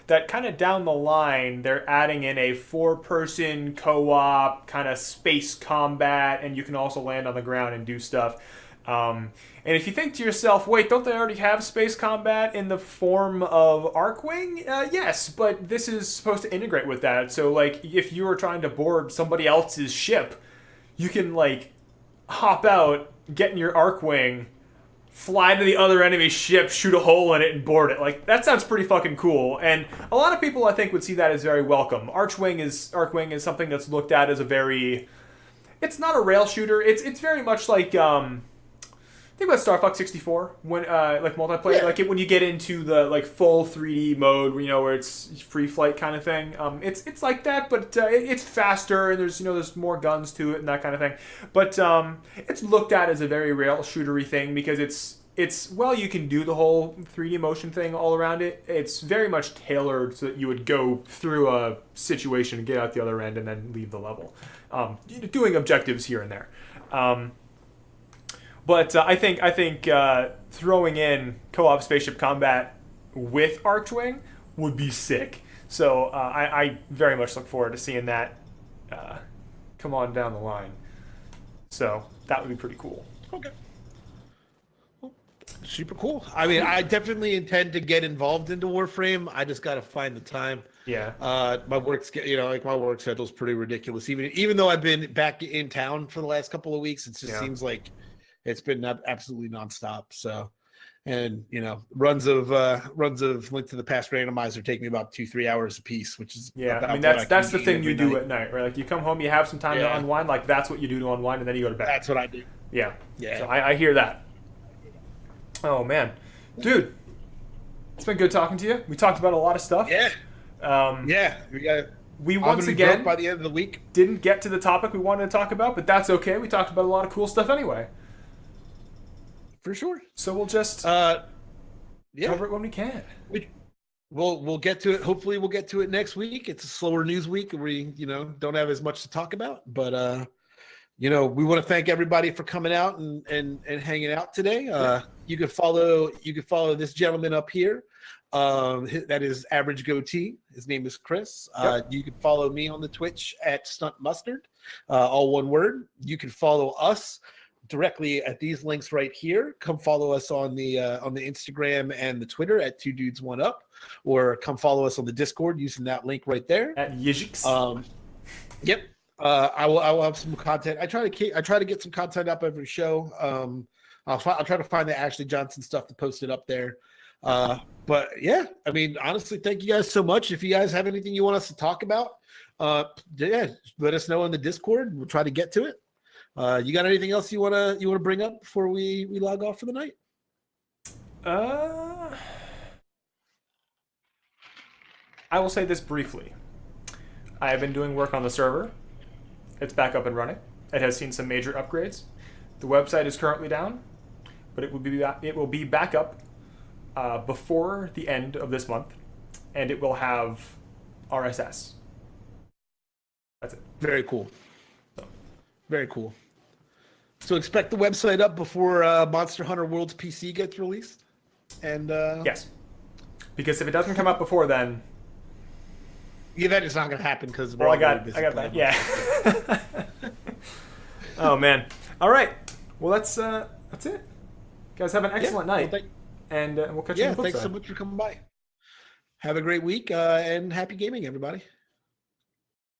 that kind of down the line, they're adding in a 4-person co-op kind of space combat, and you can also land on the ground and do stuff. And if you think to yourself, wait, don't they already have space combat in the form of Arcwing? Yes, but this is supposed to integrate with that. So, if you were trying to board somebody else's ship, you can, hop out, get in your Arcwing, fly to the other enemy ship, shoot a hole in it, and board it. That sounds pretty fucking cool. And a lot of people, I think, would see that as very welcome. Arcwing is something that's looked at as a very... It's not a rail shooter. It's very much like... think about Star Fox 64 when multiplayer, when you get into the full 3D mode where it's free flight kind of thing. It's like that, but it's faster and there's more guns to it and that kind of thing. But it's looked at as a very rail shootery thing because you can do the whole 3D motion thing all around it. It's very much tailored so that you would go through a situation and get out the other end and then leave the level, doing objectives here and there. But I think throwing in co-op spaceship combat with Archwing would be sick. So I very much look forward to seeing that come on down the line. So that would be pretty cool. Okay. Super cool. I mean, I definitely intend to get involved into Warframe. I just got to find the time. Yeah. My work schedule's pretty ridiculous. Even though I've been back in town for the last couple of weeks, it just seems like it's been absolutely nonstop. So, and runs of Link to the Past randomizer take me about 2-3 hours a piece, which is that's the thing you do at night, right? You come home, you have some time to unwind. That's what you do to unwind, and then you go to bed. That's what I do. Yeah. So I hear that. Oh man, dude, it's been good talking to you. We talked about a lot of stuff. Yeah. We once again by the end of the week didn't get to the topic we wanted to talk about, but that's okay. We talked about a lot of cool stuff anyway. For sure. So we'll just cover it when we can. we'll get to it. Hopefully we'll get to it next week. It's a slower news week and we, don't have as much to talk about, but we want to thank everybody for coming out and hanging out today. You can follow this gentleman up here. That is Average Goatee. His name is Chris. You can follow me on the Twitch at Stunt Mustard, all one word. You can follow us directly at these links right here. Come follow us on the Instagram and the Twitter at 2dudes1up, or come follow us on the Discord using that link right there at Yijix. Yep. I will have some content. I try to get some content up every show. I'll try to find the Ashley Johnson stuff to post it up there. But yeah, I mean, honestly, thank you guys so much. If you guys have anything you want us to talk about, let us know in the Discord. We'll try to get to it. You got anything else you wanna bring up before we log off for the night? I will say this briefly. I have been doing work on the server. It's back up and running. It has seen some major upgrades. The website is currently down, but it will be back up before the end of this month, and it will have RSS. That's it. Very cool. Very cool. So expect the website up before Monster Hunter World's PC gets released. And yes, because if it doesn't come up before then, that is not going to happen because I got that. Yeah. Oh man. All right. Well, that's it. Guys, have an excellent night, and we'll catch you on the flip thanks side. so much for coming by. Have a great week and happy gaming, everybody.